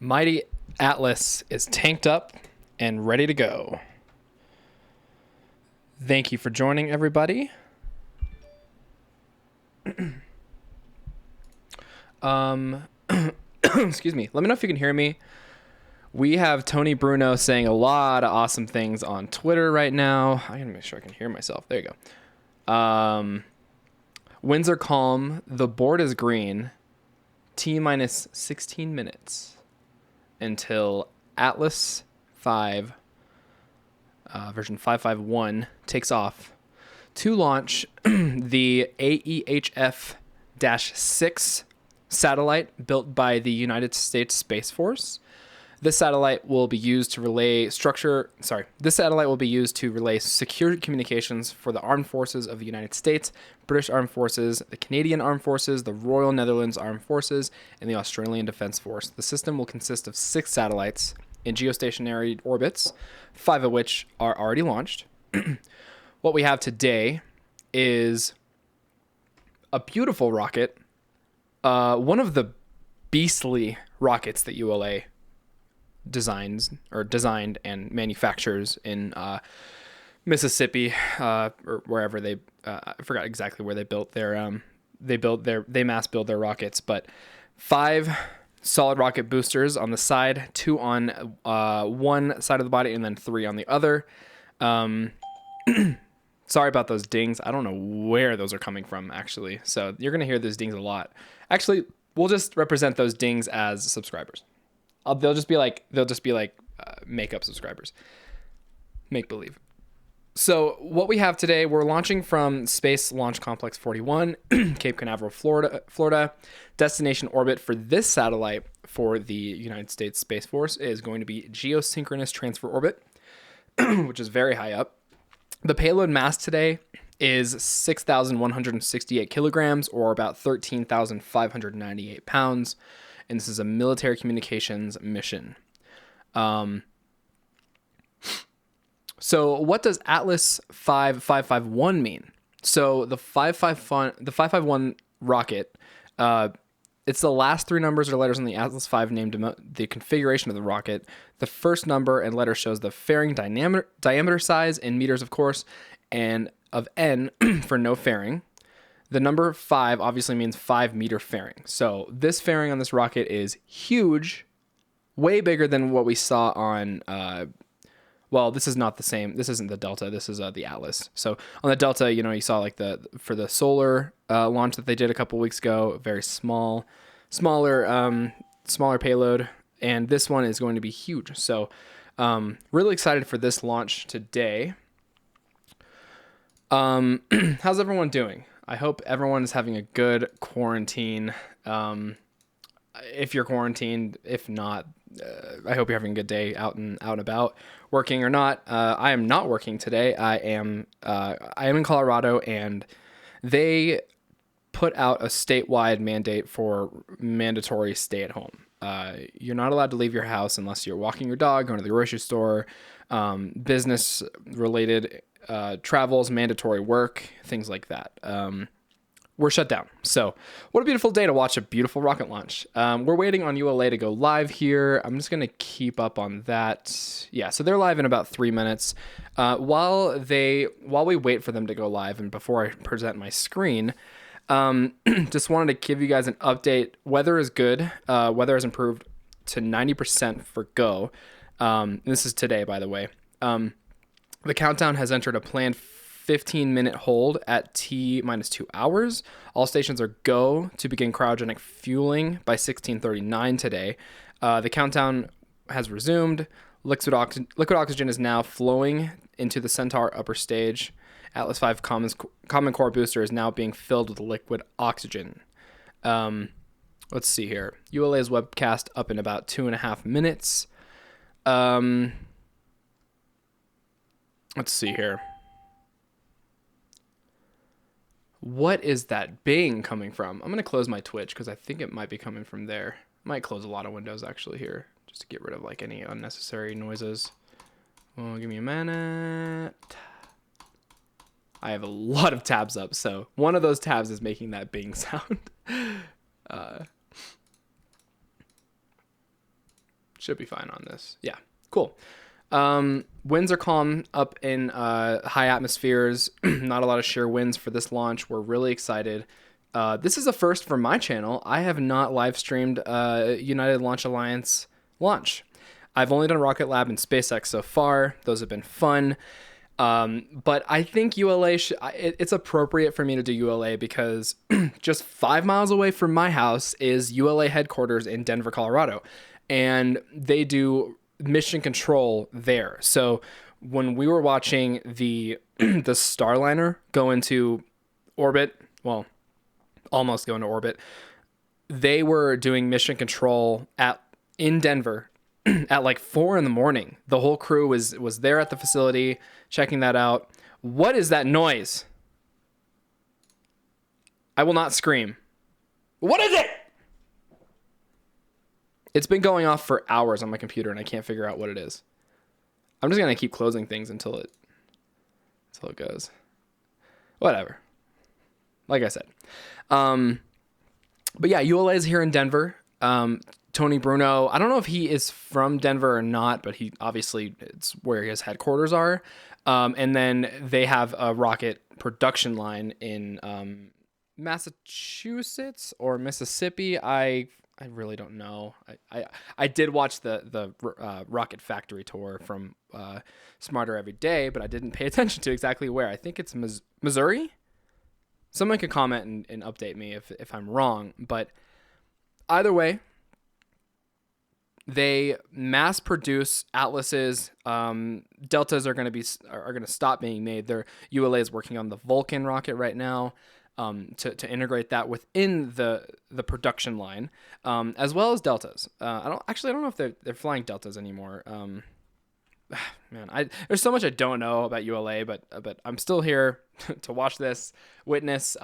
Mighty Atlas is tanked up and ready to go. Thank you for joining, everybody. Excuse me. Let me know if you can hear me. We have Tony Bruno saying a lot of awesome things on Twitter right now. I gotta make sure I can hear myself. There you go. Winds are calm. The board is green. T minus 16 minutes until Atlas V version 551 takes off to launch the AEHF-6 satellite built by the United States Space Force. This satellite will be used to relay secure communications for the armed forces of the United States, British Armed Forces, the Canadian Armed Forces, the Royal Netherlands Armed Forces, and the Australian Defence Force. The system will consist of 6 satellites in geostationary orbits, 5 of which are already launched. What we have today is a beautiful rocket, one of the beastly rockets that ULA designed and manufactures in Mississippi, or wherever they I forgot exactly where they mass build their rockets, but 5 solid rocket boosters on the side, 2 on one side of the body and then 3 on the other. Sorry about those dings. I don't know where those are coming from, actually, so you're gonna hear those dings a lot. Actually, we'll just represent those dings as subscribers. They'll just be like makeup subscribers, make believe. So what we have today, we're launching from Space Launch Complex 41, Cape Canaveral, Florida. Destination orbit for this satellite for the United States Space Force is going to be Geosynchronous Transfer Orbit, which is very high up. The payload mass today is 6,168 kilograms, or about 13,598 pounds. And this is a military communications mission. So what does Atlas 551 mean? So the 551 rocket, it's the last 3 numbers or letters on the Atlas V named the configuration of the rocket. The first number and letter shows the fairing diameter size in meters, of course, and of N for no fairing. The number 5 obviously means 5-meter fairing. So this fairing on this rocket is huge, way bigger than what we saw on, this is not the same. This isn't the Delta. This is the Atlas. So on the Delta, you saw like for the solar launch that they did a couple weeks ago, very smaller payload. And this one is going to be huge. So really excited for this launch today. How's everyone doing? I hope everyone is having a good quarantine. If you're quarantined, if not, I hope you're having a good day out and about, working or not. I am not working today. I am in Colorado, and they put out a statewide mandate for mandatory stay at home. You're not allowed to leave your house unless you're walking your dog, going to the grocery store, business related travels, mandatory work, things like that. We're shut down. So what a beautiful day to watch a beautiful rocket launch. We're waiting on ULA to go live here. I'm just going to keep up on that. Yeah, so they're live in about 3 minutes. While we wait for them to go live and before I present my screen, just wanted to give you guys an update. Weather is good. Weather has improved to 90% for go. This is today, by the way. The countdown has entered a planned 15-minute hold at T minus 2 hours. All stations are go to begin cryogenic fueling by 16:39 today. The countdown has resumed. Liquid oxygen is now flowing into the Centaur upper stage. Atlas V Common Core booster is now being filled with liquid oxygen. Let's see here. ULA's webcast up in about 2.5 minutes. Let's see here. What is that bing coming from? I'm going to close my Twitch because I think it might be coming from there. I might close a lot of windows actually here just to get rid of like any unnecessary noises. Well, give me a minute. I have a lot of tabs up, so one of those tabs is making that bing sound. Should be fine on this. Yeah, cool. Winds are calm up in high atmospheres. Not a lot of shear winds for this launch. We're really excited. This is a first for my channel. I have not live streamed United Launch Alliance launch. I've only done Rocket Lab and SpaceX so far. Those have been fun. But I think ULA, it's appropriate for me to do ULA because just 5 miles away from my house is ULA headquarters in Denver, Colorado. And they do mission control there. So when we were watching the the Starliner go into orbit, well, almost go into orbit, they were doing mission control in Denver at like 4 a.m. The whole crew was there at the facility checking that out. What is that noise? I will not scream. What is it? It's been going off for hours on my computer and I can't figure out what it is. I'm just going to keep closing things until it goes. Whatever. Like I said. But yeah, ULA is here in Denver. Tony Bruno, I don't know if he is from Denver or not, but he obviously, it's where his headquarters are. And then they have a rocket production line in Massachusetts or Mississippi. I really don't know. I did watch the rocket factory tour from Smarter Every Day, but I didn't pay attention to exactly where. I think it's Missouri. Someone could comment and update me if I'm wrong. But either way, they mass produce Atlases. Deltas are going to stop being made. ULA is working on the Vulcan rocket right now. To integrate that within the production line, as well as Deltas. I don't know if they're flying Deltas anymore. Man, there's so much I don't know about ULA, but I'm still here to watch this, witness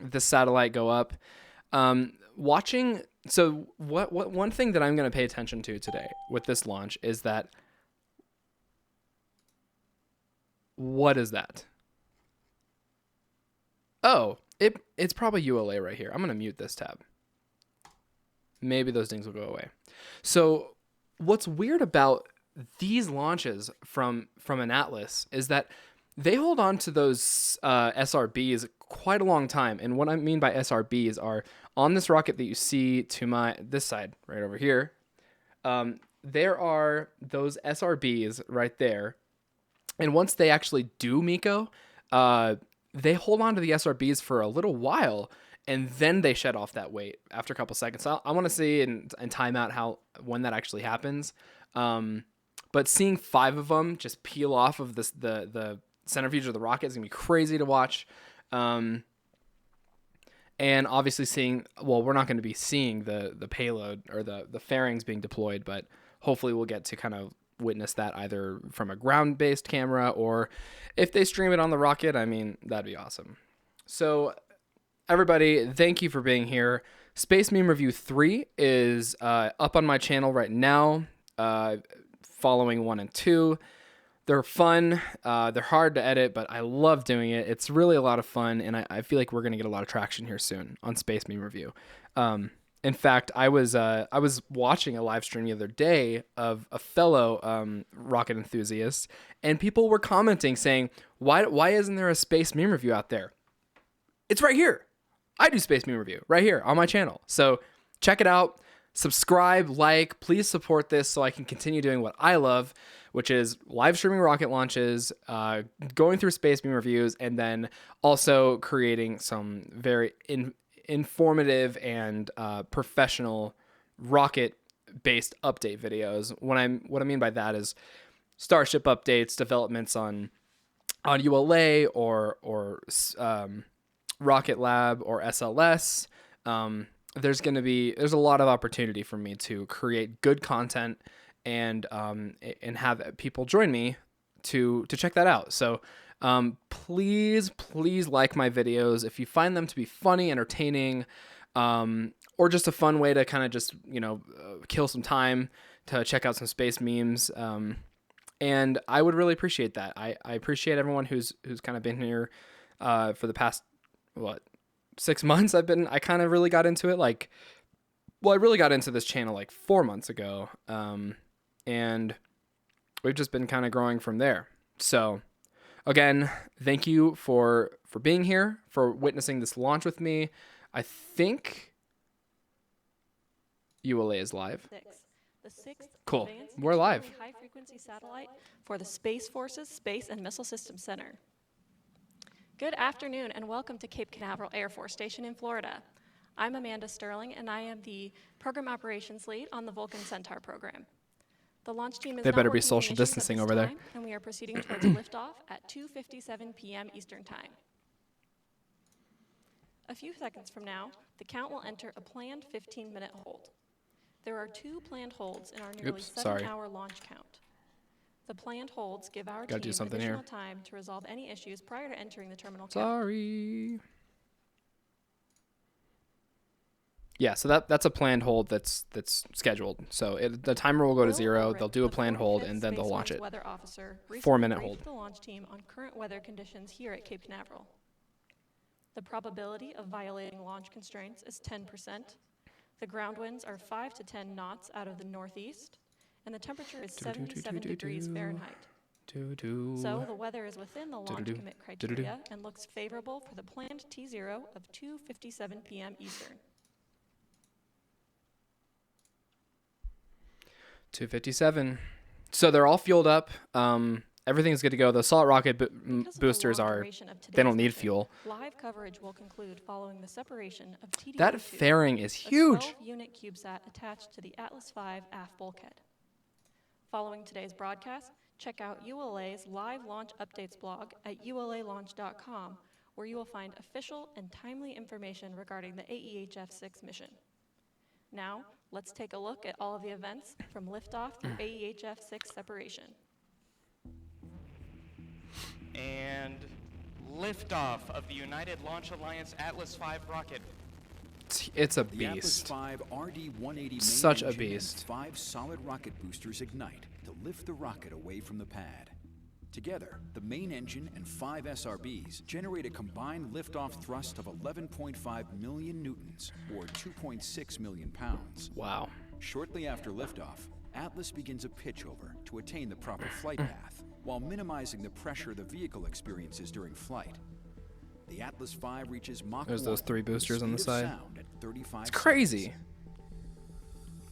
this satellite go up. Watching. So what one thing that I'm going to pay attention to today with this launch is that. What is that? Oh, it's probably ULA right here. I'm going to mute this tab. Maybe those things will go away. So what's weird about these launches from an Atlas is that they hold on to those SRBs quite a long time. And what I mean by SRBs are on this rocket that you see to this side right over here. There are those SRBs right there. And once they actually do MECO, they hold on to the SRBs for a little while, and then they shed off that weight after a couple seconds. So I want to see and time out when that actually happens. But seeing 5 of them just peel off of the centrifuge of the rocket is going to be crazy to watch. And obviously we're not going to be seeing the payload or the fairings being deployed, but hopefully we'll get to kind of witness that either from a ground-based camera or if they stream it on the rocket. I mean, that'd be awesome. So everybody, thank you for being here. Space Meme Review 3 is up on my channel right now, following 1 and 2. They're fun. They're hard to edit, but I love doing it. It's really a lot of fun, and I feel like we're going to get a lot of traction here soon on Space Meme Review. In fact, I was watching a live stream the other day of a fellow rocket enthusiast, and people were commenting saying, "Why isn't there a Space Meme Review out there?" It's right here. I do Space Meme Review right here on my channel. So check it out. Subscribe, like, please support this so I can continue doing what I love, which is live streaming rocket launches, going through Space Meme Reviews, and then also creating some very informative and professional rocket-based update videos. What I mean by that is Starship updates, developments on ULA or Rocket Lab or SLS. There's a lot of opportunity for me to create good content and have people join me to check that out. So please like my videos if you find them to be funny, entertaining, or just a fun way to kind of just kill some time to check out some space memes. And I would really appreciate that. I appreciate everyone who's kind of been here for the past 6 months. I kind of really got into it like Well, I really got into this channel like 4 months ago, and we've just been kind of growing from there. So again, thank you for being here, for witnessing this launch with me. I think ULA is live. The sixth Cool. advanced We're live. high-frequency satellite for the Space Force's Space and Missile Systems Center. Good afternoon, and welcome to Cape Canaveral Air Force Station in Florida. I'm Amanda Sterling, and I am the Program Operations Lead on the Vulcan Centaur program. The launch team is They not better be working social munitions at distancing this over there. time, and we are proceeding towards liftoff at 2:57 p.m. Eastern Time. A few seconds from now, the count will enter a planned 15-minute hold. There are 2 planned holds in our nearly 7-hour launch count. The planned holds give our team additional time to resolve any issues prior to entering the terminal count. Sorry. Yeah, so that's a planned hold that's scheduled. So the timer will go to 0. They'll do a planned hold, and then they'll launch it. 4-minute hold. The launch team on current weather conditions here at Cape Canaveral. The probability of violating launch constraints is 10%. The ground winds are 5 to 10 knots out of the northeast, and the temperature is 77 degrees Fahrenheit. So the weather is within the launch commit criteria and looks favorable for the planned T0 of 2:57 p.m. Eastern. 2:57. So they're all fueled up. Everything's good to go. The solid rocket boosters they don't need fuel. Live coverage will conclude following the separation of TD-02, that fairing is huge. A 12-unit CubeSat attached to the Atlas V aft bulkhead. Following today's broadcast, check out ULA's live launch updates blog at ulalaunch.com, where you will find official and timely information regarding the AEHF-6 mission. Now, let's take a look at all of the events from liftoff through AEHF-6 separation. And liftoff of the United Launch Alliance Atlas V rocket. It's a The beast. Atlas V RD-180 main Such a engine beast. and 5 solid rocket boosters ignite to lift the rocket away from the pad. Together, the main engine and 5 SRBs generate a combined liftoff thrust of 11.5 million newtons, or 2.6 million pounds. Wow. Shortly after liftoff, Atlas begins a pitchover to attain the proper flight path, while minimizing the pressure the vehicle experiences during flight. The Atlas V reaches Mach 1. There's those 3 boosters on the side. At 35 It's crazy. seconds.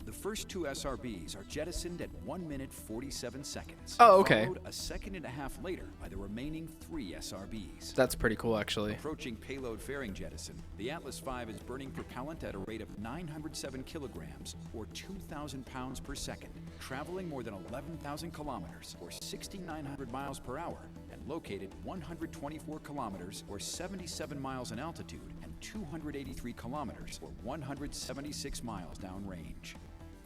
The first 2 SRBs are jettisoned at 1 minute 47 seconds. Oh, okay. Followed a second and a half later by the remaining 3 SRBs. That's pretty cool, actually. Approaching payload fairing jettison, the Atlas V is burning propellant at a rate of 907 kilograms, or 2,000 pounds per second, traveling more than 11,000 kilometers, or 6,900 miles per hour, and located 124 kilometers, or 77 miles in altitude, and 283 kilometers, or 176 miles downrange.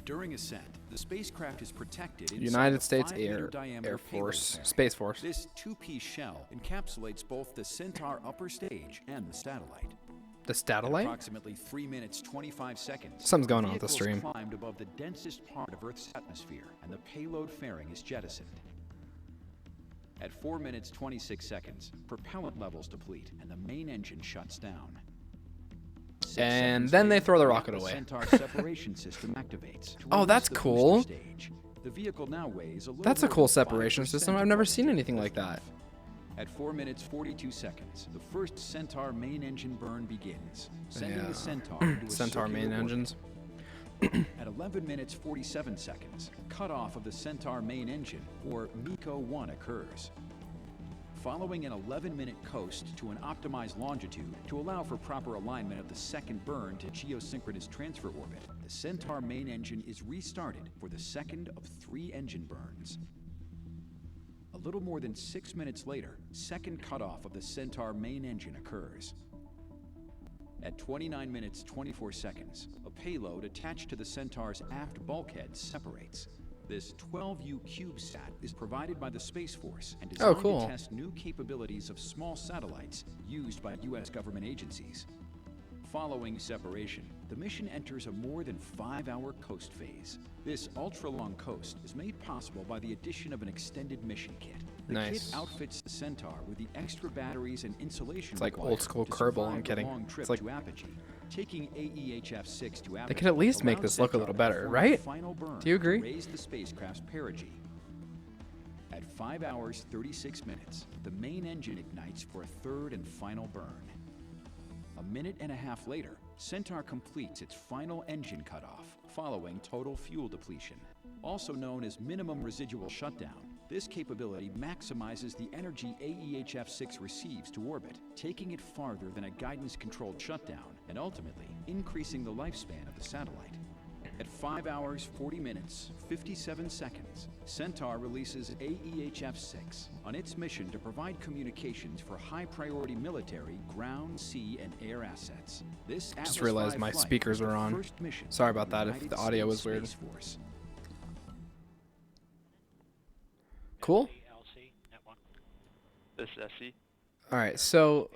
During ascent, the spacecraft is protected inside United a States 5-meter Air diameter Force, payload Space Force. This 2-piece shell encapsulates both the Centaur upper stage and the satellite. The At satellite? approximately 3 minutes 25 seconds, Something's going on with the vehicle's stream. climbed above the densest part of Earth's atmosphere, and the payload fairing is jettisoned. At 4 minutes 26 seconds, propellant levels deplete, and the main engine shuts down. 6 And seconds then they later, throw the the rocket Atlas away. Centaur separation system activates. to Oh, release that's the cool. booster stage. The vehicle now weighs a little That's a more cool than separation 5% system. I've of never what seen it anything did like that. At 4 minutes 42 seconds, the first Centaur main engine burn begins, sending Yeah. the Centaur into a Centaur main circular orbit. engines. At 11 minutes 47 seconds, cutoff of the Centaur main engine, or MECO-1, occurs. Following an 11-minute coast to an optimized longitude to allow for proper alignment of the second burn to geosynchronous transfer orbit, the Centaur main engine is restarted for the second of 3 engine burns. A little more than 6 minutes later, second cutoff of the Centaur main engine occurs. At 29 minutes 24 seconds, a payload attached to the Centaur's aft bulkhead separates. This 12U CubeSat is provided by the Space Force and designed cool. to test new capabilities of small satellites used by U.S. government agencies. Following separation, the mission enters a more than 5-hour coast phase. This ultra-long coast is made possible by the addition of an extended mission kit. The Nice. kit outfits the Centaur with the extra batteries and insulation It's like required old school to Kerbal, survive I'm the kidding. long trip It's like to apogee. Taking AEHF-6 to They could at least make this look a little better, right? Do you agree? Raise the spacecraft's perigee. At 5 hours 36 minutes, the main engine ignites for a third and final burn. A minute and a half later, Centaur completes its final engine cutoff, following total fuel depletion. Also known as minimum residual shutdown, this capability maximizes the energy AEHF-6 receives to orbit, taking it farther than a guidance-controlled shutdown, and ultimately increasing the lifespan of the satellite. At 5 hours 40 minutes, 57 seconds, Centaur releases AEHF-6 on its mission to provide communications for high-priority military, ground, sea, and air assets. This Just Atlas realized V my flight speakers was are the on. first mission Sorry of about that if United the audio was States weird. Space Force. Cool. This is SC. All right, so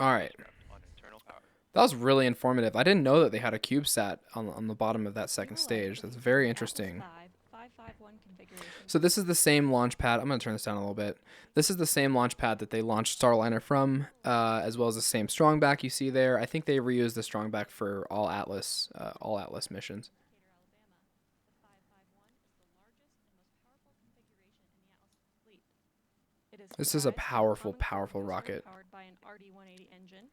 all right, On internal power. that was really informative. I didn't know that they had a CubeSat on the bottom of that second ULA stage. That's uses very the interesting. Atlas V 551 configuration. So this is the same launch pad. I'm gonna turn this down a little bit. This is the same launch pad that they launched Starliner from, as well as the same strongback you see there. I think they reused the strongback for all Atlas missions. This is a powerful, powerful rocket. Powered by an RD-180 engine,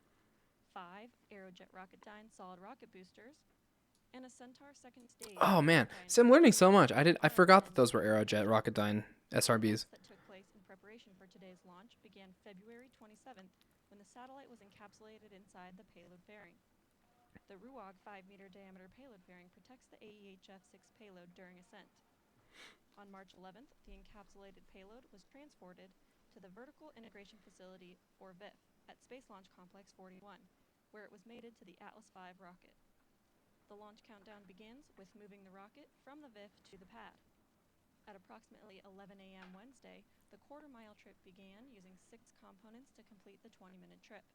5 Aerojet Rocketdyne solid rocket boosters, and a Centaur second stage. Oh man, see, I'm learning so much. I forgot that those were Aerojet Rocketdyne SRBs. That took place in preparation for today's launch began February 27th when the satellite was encapsulated inside the payload fairing. The RUOG 5-meter diameter payload fairing protects the AEHF-6 payload during ascent. On March 11th, the encapsulated payload was transported to the Vertical Integration Facility, or VIF, at Space Launch Complex 41, where it was mated to the Atlas V rocket. The launch countdown begins with moving the rocket from the VIF to the pad. At approximately 11 a.m. Wednesday, the quarter-mile trip began using 6 components to complete the 20-minute trip.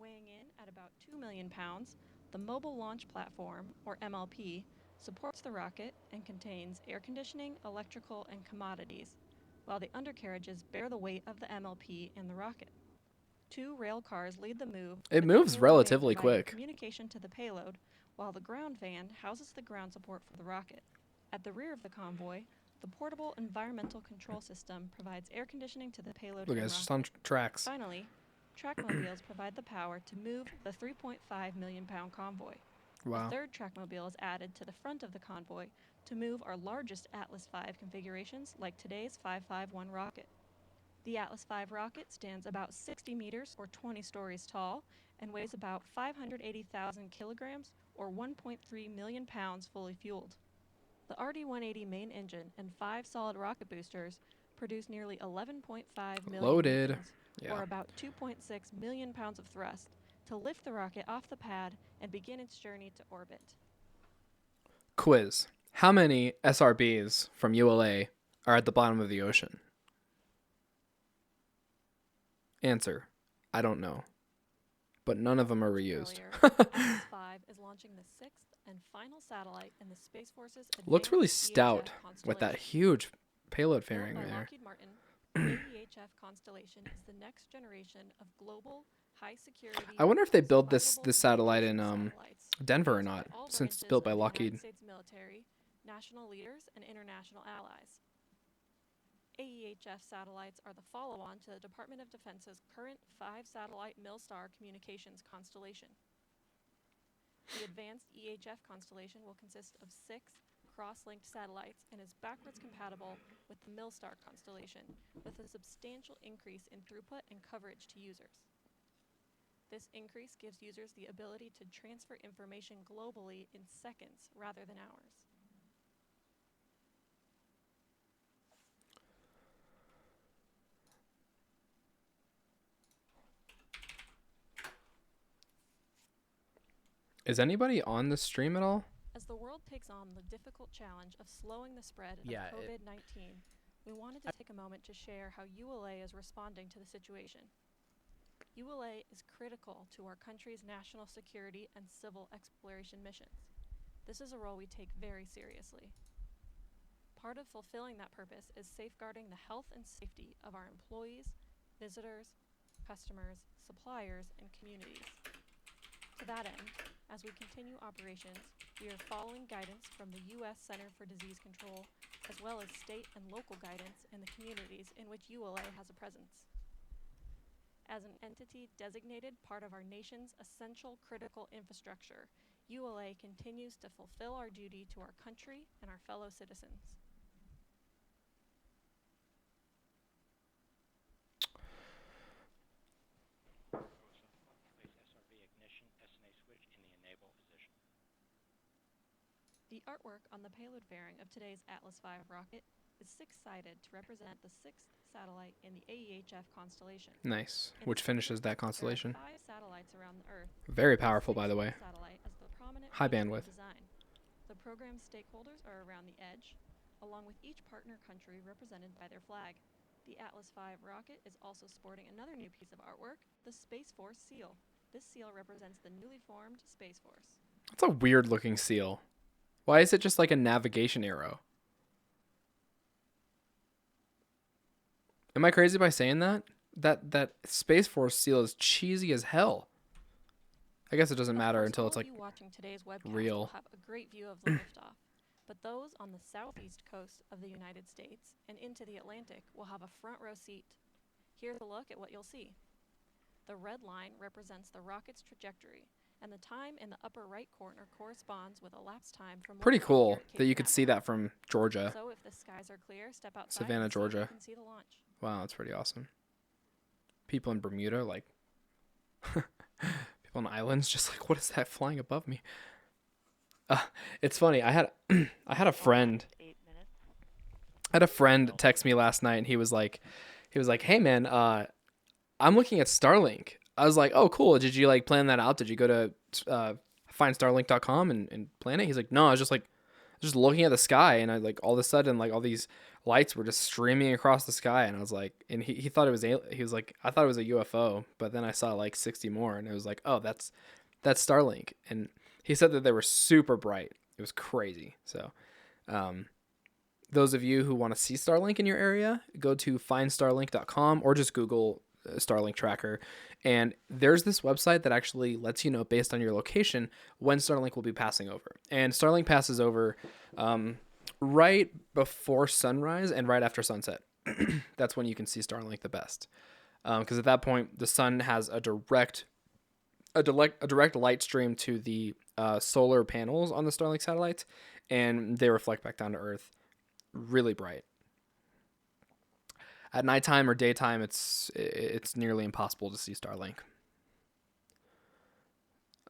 Weighing in at about 2 million pounds, the Mobile Launch Platform, or MLP, supports the rocket and contains air conditioning, electrical, and commodities, while the undercarriages bear the weight of the MLP and the rocket. 2 rail cars lead the move. It with the moves payload van relatively providing quick. Communication to the payload, while the ground van houses the ground support for the rocket. At the rear of the convoy, the portable environmental control system provides air conditioning to the payload Look, and guys, just rocket. on tracks. Finally, trackmobiles provide the power to move the 3.5 million pound convoy. Wow. A third trackmobile is added to the front of the convoy to move our largest Atlas V configurations like today's 551 rocket. The Atlas V rocket stands about 60 meters or 20 stories tall and weighs about 580,000 kilograms or 1.3 million pounds fully fueled. The RD-180 main engine and 5 solid rocket boosters produce nearly 11.5 million Loaded. newtons, Yeah. or about 2.6 million pounds of thrust, to lift the rocket off the pad and begin its journey to orbit. Quiz. How many SRBs from ULA are at the bottom of the ocean? Answer. I don't know. But none of them are reused. Earlier, Atlas V is launching the 6th and final satellite in the Space Force's Looks really advanced stout EHF with that constellation. huge payload Built fairing by there. Lockheed Martin, the AEHF constellation is the next generation of global, high-security. I wonder if they build this survivable satellite in communications satellites Denver or used by not, all since it's branches built by of the Lockheed. United States military, national leaders, and international allies. AEHF satellites are the follow-on to the Department of Defense's current 5-satellite Milstar communications constellation. The advanced EHF constellation will consist of 6 cross-linked satellites and is backwards compatible with the Milstar constellation, with a substantial increase in throughput and coverage to users. This increase gives users the ability to transfer information globally in seconds rather than hours. Is anybody on the stream at all? As the world takes on the difficult challenge of slowing the spread of Yeah, COVID-19, we wanted to take a moment to share how ULA is responding to the situation. ULA is critical to our country's national security and civil exploration missions. This is a role we take very seriously. Part of fulfilling that purpose is safeguarding the health and safety of our employees, visitors, customers, suppliers, and communities. To that end, as we continue operations, we are following guidance from the U.S. Center for Disease Control, as well as state and local guidance in the communities in which ULA has a presence. As an entity designated part of our nation's essential critical infrastructure, ULA continues to fulfill our duty to our country and our fellow citizens. The artwork on the payload fairing of today's Atlas V rocket is six-sided to represent the sixth satellite in the AEHF constellation. Nice. Which finishes that constellation. There are 5 satellites around the Earth. Very powerful, by the way. Satellite as the prominent High feature of bandwidth. Design. The program's stakeholders are around the edge, along with each partner country represented by their flag. The Atlas V rocket is also sporting another new piece of artwork, the Space Force seal. This seal represents the newly formed Space Force. That's a weird looking seal. Why is it just like a navigation arrow? Am I crazy by saying that? That Space Force seal is cheesy as hell. I guess it doesn't matter until it's like all of you watching today's webcast real. will have a great view of the liftoff, but those on the southeast coast of the United States and into the Atlantic will have a front row seat. Here's a look at what you'll see. The red line represents the rocket's trajectory, and the time in the upper right corner corresponds with elapsed time from pretty liftoff cool here at Cape that you could see Canaveral. that from Georgia. So if the skies are clear, step outside Savannah, and see if Georgia. you can see the launch. Wow, that's pretty awesome. People in Bermuda, like people on islands, just like, what is that flying above me? It's funny. I had a friend. I had a friend text me last night, and he was like, "Hey man, I'm looking at Starlink." I was like, "Oh, cool. Did you like plan that out? Did you go to findstarlink.com and plan it?" He's like, "No, I was just looking at the sky, and I like all of a sudden like all these lights were just streaming across the sky, and I was like," and he thought it was he was like, "I thought it was a UFO, but then I saw like 60 more, and it was like, oh, that's Starlink." And he said that they were super bright. It was crazy. So, those of you who want to see Starlink in your area, go to findstarlink.com or just Google Starlink tracker. And there's this website that actually lets you know based on your location when Starlink will be passing over. And Starlink passes over right before sunrise and right after sunset. That's when you can see Starlink the best. Because at that point, the sun has a direct light stream to the solar panels on the Starlink satellites, and they reflect back down to Earth really bright. At nighttime or daytime, it's nearly impossible to see Starlink.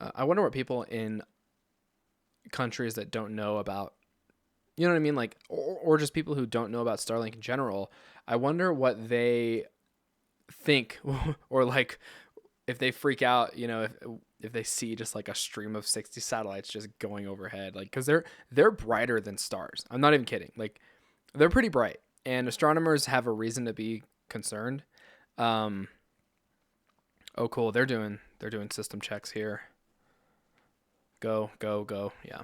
I wonder what people in countries that don't know about, you know what I mean? Like, or just people who don't know about Starlink in general, I wonder what they think or like if they freak out, you know, if they see just like a stream of 60 satellites just going overhead, like, cause they're brighter than stars. I'm not even kidding. Like, they're pretty bright, and astronomers have a reason to be concerned. Oh, cool. They're doing system checks here. Go. Yeah.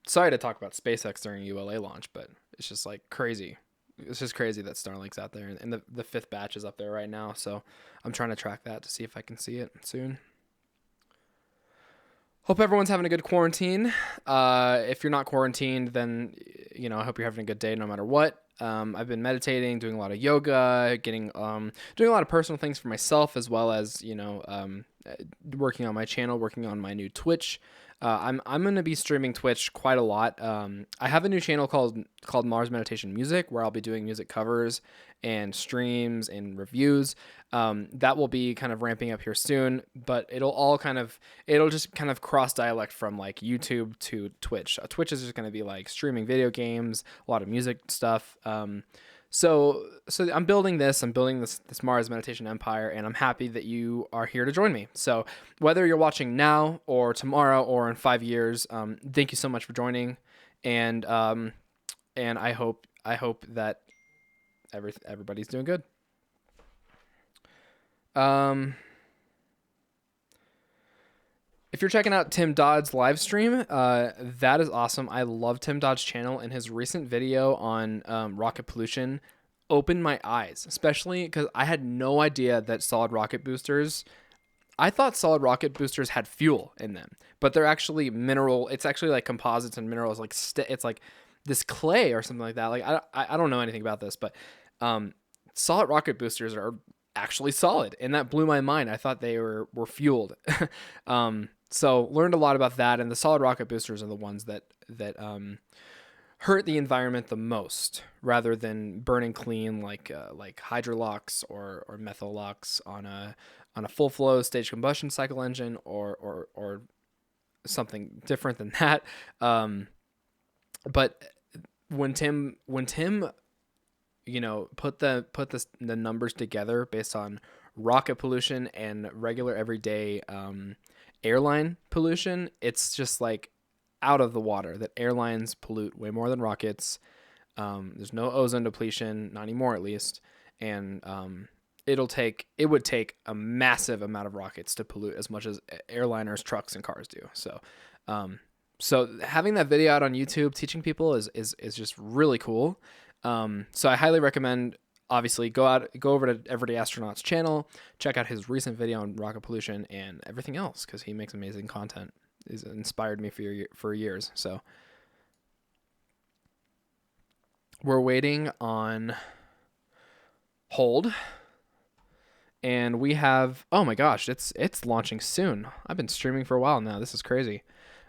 Sorry to talk about SpaceX during ULA launch, but it's just like crazy. It's just crazy that Starlink's out there, and the 5th batch is up there right now. So I'm trying to track that to see if I can see it soon. Hope everyone's having a good quarantine. If you're not quarantined, then, you know, I hope you're having a good day no matter what. I've been meditating, doing a lot of yoga, doing a lot of personal things for myself, as well as, you know, working on my channel, working on my new Twitch. I'm going to be streaming Twitch quite a lot. I have a new channel called Mars Meditation Music, where I'll be doing music covers and streams and reviews. That will be kind of ramping up here soon, but it'll just kind of cross dialect from like YouTube to Twitch. Twitch is just going to be like streaming video games, a lot of music stuff. So I'm building this Mars Meditation Empire, and I'm happy that you are here to join me. So whether you're watching now or tomorrow or in 5 years, thank you so much for joining. And I hope that everybody's doing good. If you're checking out Tim Dodd's live stream, that is awesome. I love Tim Dodd's channel, and his recent video on rocket pollution opened my eyes, especially because I had no idea that solid rocket boosters I thought solid rocket boosters had fuel in them, but they're actually mineral. It's actually like composites and minerals. Like it's like this clay or something like that. Like I don't know anything about this, but solid rocket boosters are actually solid, and that blew my mind. I thought they were fueled. So learned a lot about that, and the solid rocket boosters are the ones that hurt the environment the most, rather than burning clean like Hydrolox or Methalox on a full flow stage combustion cycle engine or something different than that. But when Tim put the numbers together based on rocket pollution and regular everyday airline pollution, it's just like out of the water that airlines pollute way more than rockets. There's no ozone depletion, not anymore at least, and it would take a massive amount of rockets to pollute as much as airliners, trucks, and cars do. So having that video out on YouTube teaching people is just really cool. So I highly recommend, obviously, go over to Everyday Astronaut's channel, check out his recent video on rocket pollution and everything else, because he makes amazing content. He's inspired me for years. So we're waiting on hold, and we have, oh my gosh, it's launching soon. I've been streaming for a while now. This is crazy.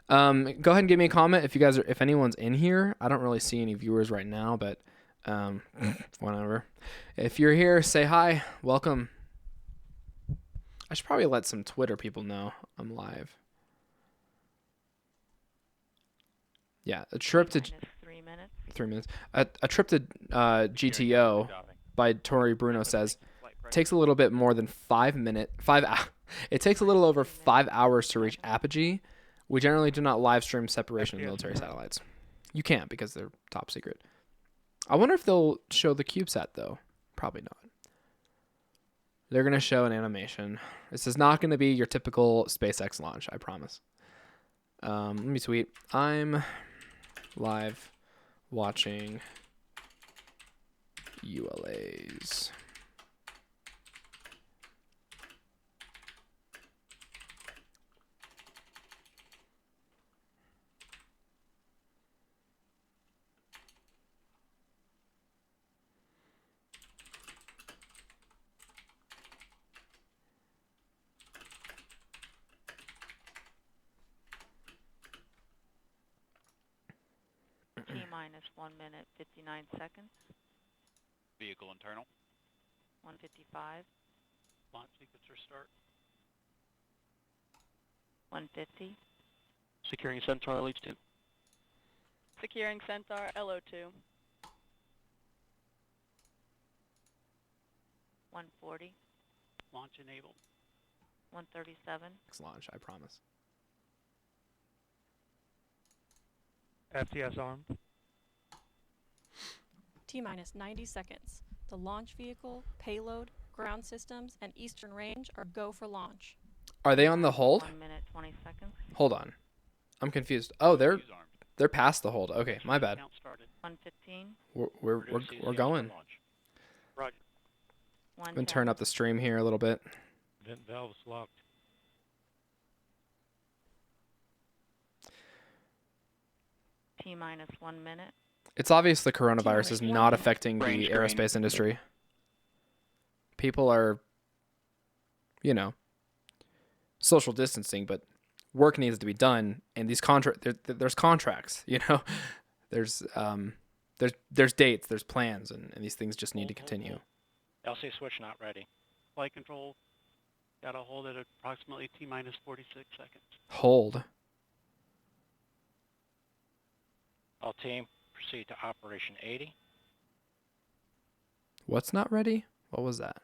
Go ahead and give me a comment if anyone's in here. I don't really see any viewers right now, but whatever. If you're here, say hi. Welcome. I should probably let some Twitter people know I'm live. Yeah, a trip to 3 minutes. 3 minutes. A trip to GTO by Tori Bruno says takes a little bit more than 5 minutes. It takes a little over 5 hours to reach apogee. We generally do not live stream separation of military satellites. You can't because they're top secret. I wonder if they'll show the CubeSat though. Probably not. They're gonna show an animation. This is not gonna be your typical SpaceX launch, I promise. Let me tweet. I'm live watching ULAs. T-minus 1 minute, 59 seconds. Vehicle internal. 155. Launch sequencer start. 150. Securing Centaur leads 2. Securing Centaur LO2. 140. Launch enabled. 137. Launch, I promise. FTS armed. T-minus 90 seconds. The launch vehicle, payload, ground systems, and eastern range are go for launch. Are they on the hold? 1 minute, 20 seconds. Hold on. I'm confused. Oh, they're past the hold. Okay, my bad. 115. We're going. Roger. I'm gonna turn up the stream here a little bit. Vent valves locked. T-minus 1 minute. It's obvious the coronavirus is not affecting the aerospace industry. People are, social distancing, but work needs to be done, and these there's contracts, there's dates, there's plans, and these things just need to continue. LC switch not ready. Flight control got to hold at approximately T-minus 46 seconds. Hold. All team, proceed to Operation 80. What's not ready? What was that?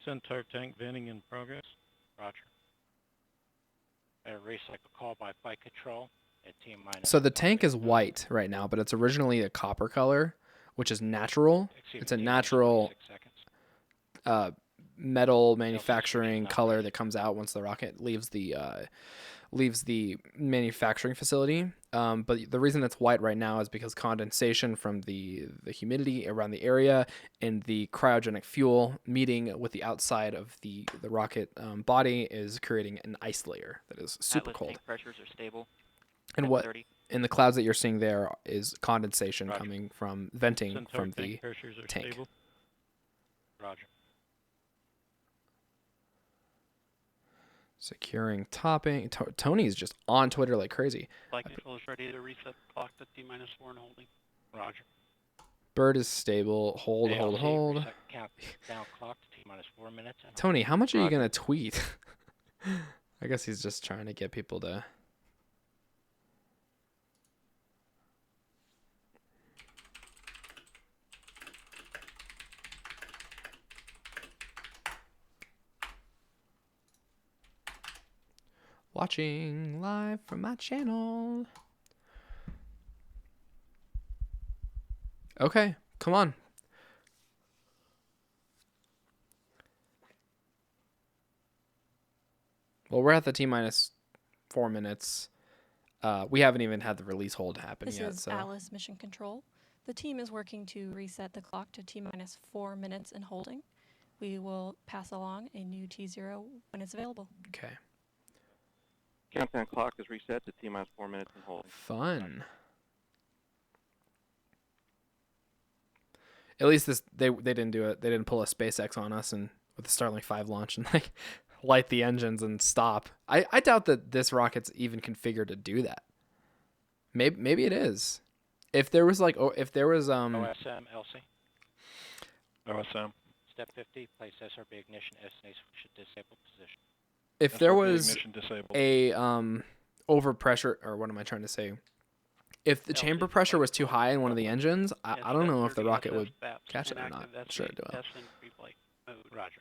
Centaur tank venting in progress. Roger. A recycle call by flight control at T-minus. So the tank is white right now, but it's originally a copper color, which is natural. It's a natural metal manufacturing color that comes out once the rocket leaves the manufacturing facility. But the reason it's white right now is because condensation from the humidity around the area and the cryogenic fuel meeting with the outside of the rocket body is creating an ice layer that is super Atlas cold. tank pressures are stable. And what 10:30. in the clouds that you're seeing there is condensation Roger. coming from venting Centaur from tank the pressures are tank. stable. Roger. Securing topping. Tony's just on Twitter like crazy. Flight control is ready to reset the clock to T-4 and holding. Roger. Bird is stable. Hold. Reset countdown clock to T-4 minutes. And Tony, how much are you Roger. gonna tweet? I guess he's just trying to get people to. Watching live from my channel. Okay, come on. Well, we're at the T-4 minutes. We haven't even had the release hold happen This yet. is So Atlas Mission Control. The team is working to reset the clock to T-4 minutes and holding. We will pass along a new T0 when it's available. okay, Countdown clock is reset to T-4 minutes and holding. fun. At least they didn't do it. They didn't pull a SpaceX on us and with the Starlink 5 launch and like light the engines and stop. I doubt that this rocket's even configured to do that. Maybe it is. If there was OSM LC. OSM. Step 50, place SRB ignition. SA should disable position. if there SRB was ignition disabled. a overpressure, or what am I trying to say? If the chamber pressure was too high in one of the engines, I don't know if the rocket would catch it or not. Sure, it will. Test in pre-flight mode. Roger.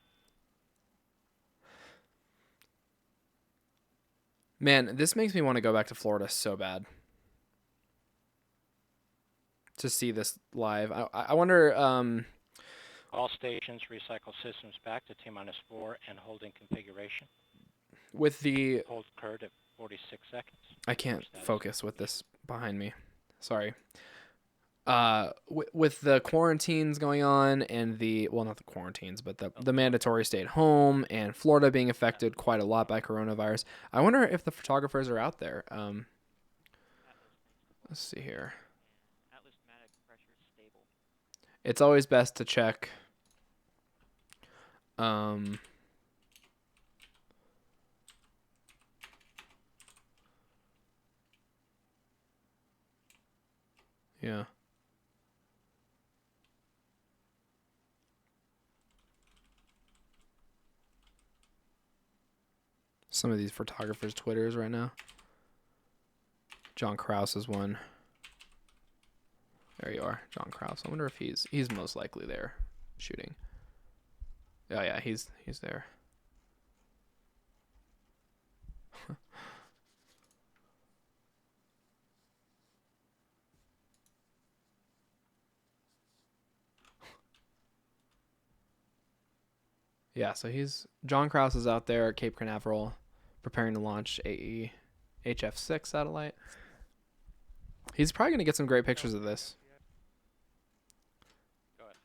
Man, this makes me want to go back to Florida so bad. To see this live. I wonder, All stations recycle systems back to T-4 and holding configuration. with the... Hold occurred at 46 seconds. I can't Status. focus with this behind me. Sorry. With the quarantines going on and the... Well, not the quarantines, but the mandatory stay at home and Florida being affected quite a lot by coronavirus. I wonder if the photographers are out there. Let's see here. Atlas pressure is stable. It's always best to check. Yeah. Some of these photographers' Twitters right now. John Krause is one. There you are, John Krause. I wonder if he's most likely there shooting. Oh yeah, he's there. Yeah, so John Krause is out there at Cape Canaveral preparing to launch AEHF-6 satellite. He's probably going to get some great pictures of this. Go ahead.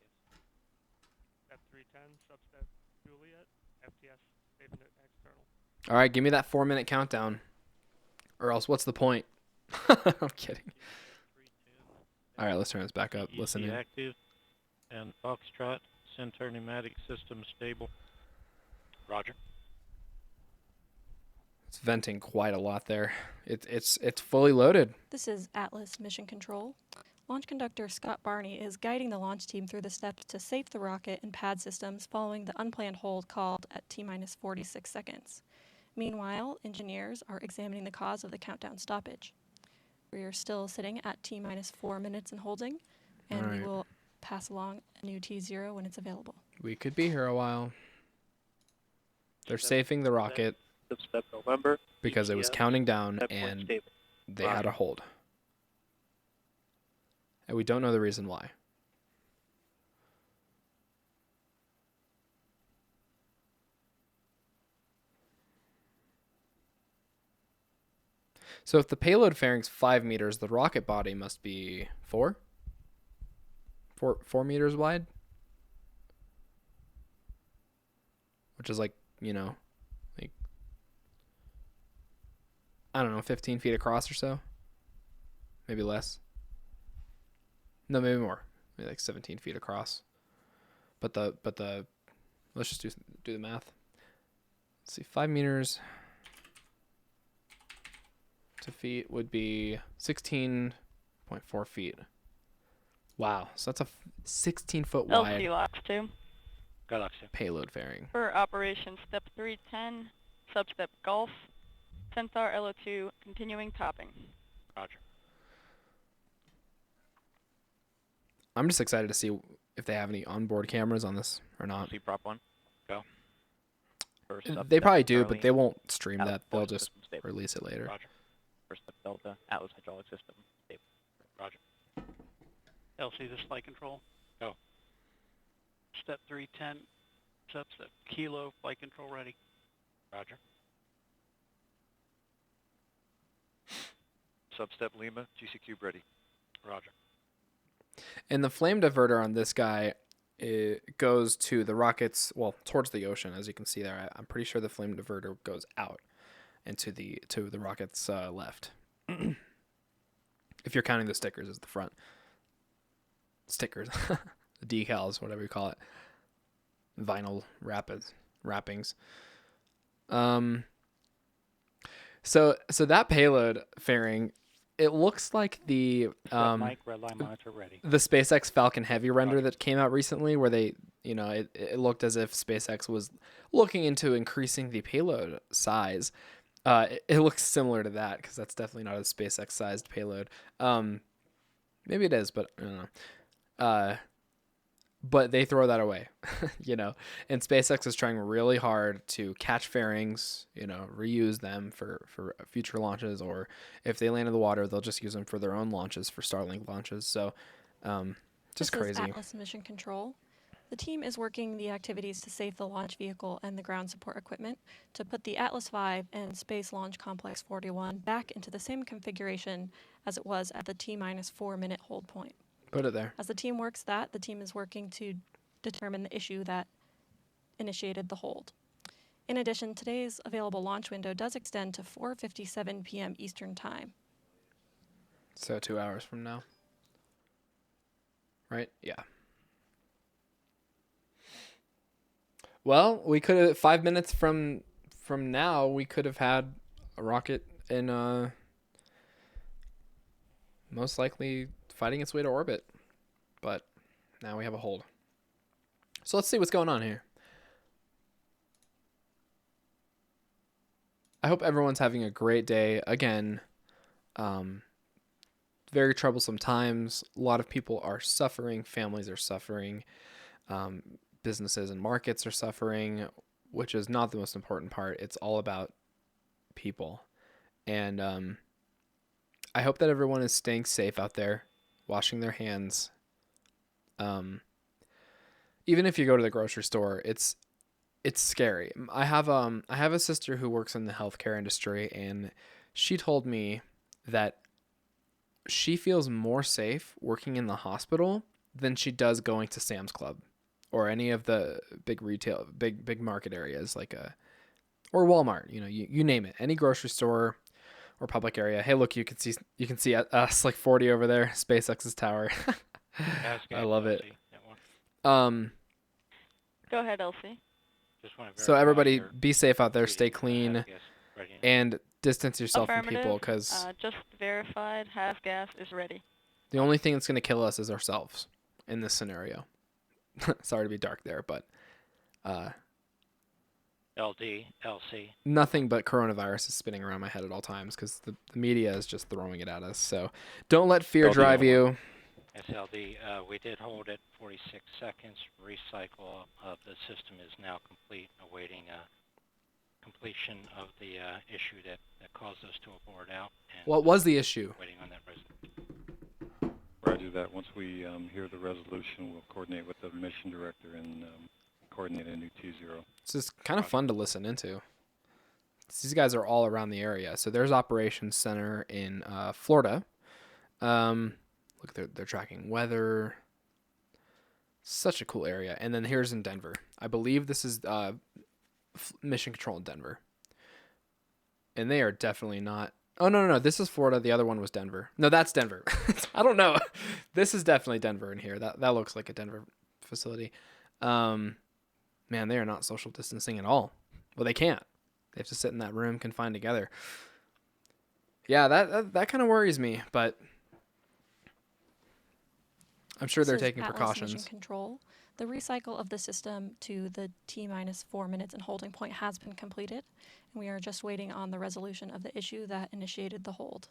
F310, substep Juliet, FTS, David external. All right, give me that 4-minute countdown. Or else what's the point? I'm kidding. All right, let's turn this back up. Listen in. active and Foxtrot Centaur pneumatic system stable. Roger. It's venting quite a lot there. It's fully loaded. This is Atlas Mission Control. Launch conductor Scott Barney is guiding the launch team through the steps to safe the rocket and pad systems following the unplanned hold called at T-46 seconds. Meanwhile, engineers are examining the cause of the countdown stoppage. We are still sitting at T-4 minutes and holding, and we Alright. will pass along a new T0 when it's available. We could be here a while. They're safing the rocket Step November. because it was ETS, counting down step one and stable. they had a hold. And we don't know the reason why. So if the payload fairing's 5 meters, the rocket body must be 4 meters wide, which is like, you know, like, I don't know, 15 feet across or so, maybe less. No, maybe more, maybe like 17 feet across. But the let's just do the math. Let's see, 5 meters to feet would be 16.4 feet. Wow, so that's a 16-foot wide LC locks 2. Galaxy. payload fairing. For operation step 310, substep Golf, Centaur LO2, continuing topping. Roger. I'm just excited to see if they have any onboard cameras on this or not. See prop 1. Go. First up, They probably Delta do, but they Charlie, won't stream Atlas that. They'll Flight just System stable. release it later. Roger. First up, Delta, Atlas hydraulic system stable. Roger. LC, this flight control. Go. Step 310, substep Kilo, flight control ready. Roger. Substep Lima, GC cube ready. Roger. And the flame diverter on this guy, it goes to the rockets, well, towards the ocean, as you can see there. I'm pretty sure the flame diverter goes out and to the rocket's left. If you're counting the stickers as the front. Stickers. The decals, whatever you call it. Vinyl wrappings. So that payload fairing, it looks like the Mic, red line monitor ready. the SpaceX Falcon Heavy render that came out recently, where they, you know, it looked as if SpaceX was looking into increasing the payload size. It looks similar to that, because that's definitely not a SpaceX sized payload. Maybe it is, but I don't know. But they throw that away, you know, and SpaceX is trying really hard to catch fairings, you know, reuse them for future launches, or if they land in the water, they'll just use them for their own launches, for Starlink launches. So, just This crazy. is Atlas Mission Control. The team is working the activities to save the launch vehicle and the ground support equipment to put the Atlas V and Space Launch Complex 41 back into the same configuration as it was at the T-minus 4 minute hold point. Put it there. As the team works that, the team is working to determine the issue that initiated the hold. In addition, today's available launch window does extend to 4:57 p.m. Eastern Time. So 2 hours from now. Right? Yeah. Well, we could have 5 minutes from now, we could have had a rocket in most likely fighting its way to orbit, but now we have a hold. So let's see what's going on here. I hope everyone's having a great day. Again, very troublesome times. A lot of people are suffering. Families are suffering. Businesses and markets are suffering, which is not the most important part. It's all about people. And I hope that everyone is staying safe out there, washing their hands. Even if you go to the grocery store, it's scary. I have a sister who works in the healthcare industry, and she told me that she feels more safe working in the hospital than she does going to Sam's Club or any of the big retail, big market areas like or Walmart. You know, you name it, any grocery store or public area. Hey, look, you can see us like 40 over there, SpaceX's tower. I love it. Go ahead, Elsie. So everybody, be safe out there, stay clean, and distance yourself from people, because just verified, half gas is ready. the only thing that's going to kill us is ourselves in this scenario. Sorry to be dark there, but LD, LC. nothing but coronavirus is spinning around my head at all times, because the media is just throwing it at us. So don't let fear drive you. SLD, we did hold it 46 seconds. Recycle of the system is now complete, awaiting completion of the issue that caused us to abort out. And What was the issue? waiting on that resolution. Roger that. Once we hear the resolution, we'll coordinate with the mission director and coordinate a new T0. It's just kind of fun to listen into. These guys are all around the area. So there's operations center in Florida. Look, they're tracking weather. Such a cool area. And then here's in Denver. I believe this is mission control in Denver. And they are definitely not. Oh, no. This is Florida. The other one was Denver. No, that's Denver. I don't know. This is definitely Denver in here. That looks like a Denver facility. Man, they are not social distancing at all. Well, they can't. They have to sit in that room confined together. Yeah, that kind of worries me, but I'm sure they're taking Atlas precautions. Mission Control. The recycle of the system to the T-4 minutes and holding point has been completed, and we are just waiting on the resolution of the issue that initiated the hold.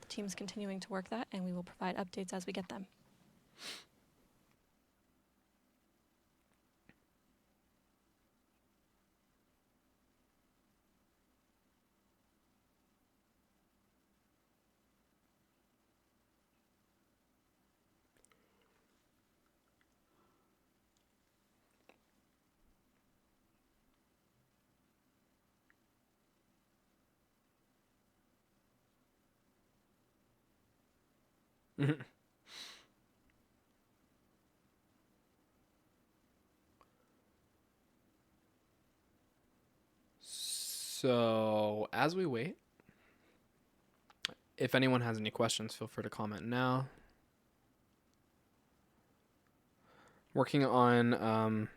The team's continuing to work that, and we will provide updates as we get them. So, as we wait, if anyone has any questions, feel free to comment now. Working on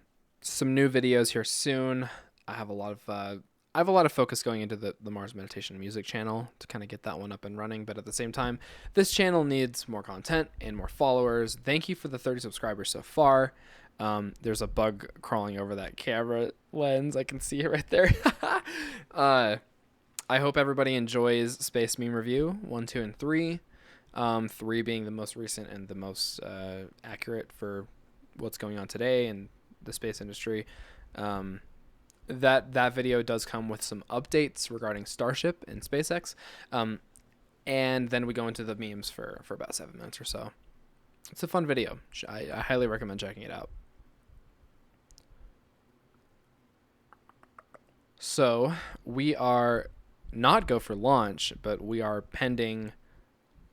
some new videos here soon. I have a lot of focus going into the Mars Meditation Music channel to kind of get that one up and running. But at the same time, this channel needs more content and more followers. Thank you for the 30 subscribers so far. There's a bug crawling over that camera lens. I can see it right there. I hope everybody enjoys Space Meme Review 1, 2, and 3. 3 being the most recent and the most accurate for what's going on today in the space industry. That video does come with some updates regarding Starship and SpaceX. And then we go into the memes for about 7 minutes or so. It's a fun video. I highly recommend checking it out. So we are not go for launch, but we are pending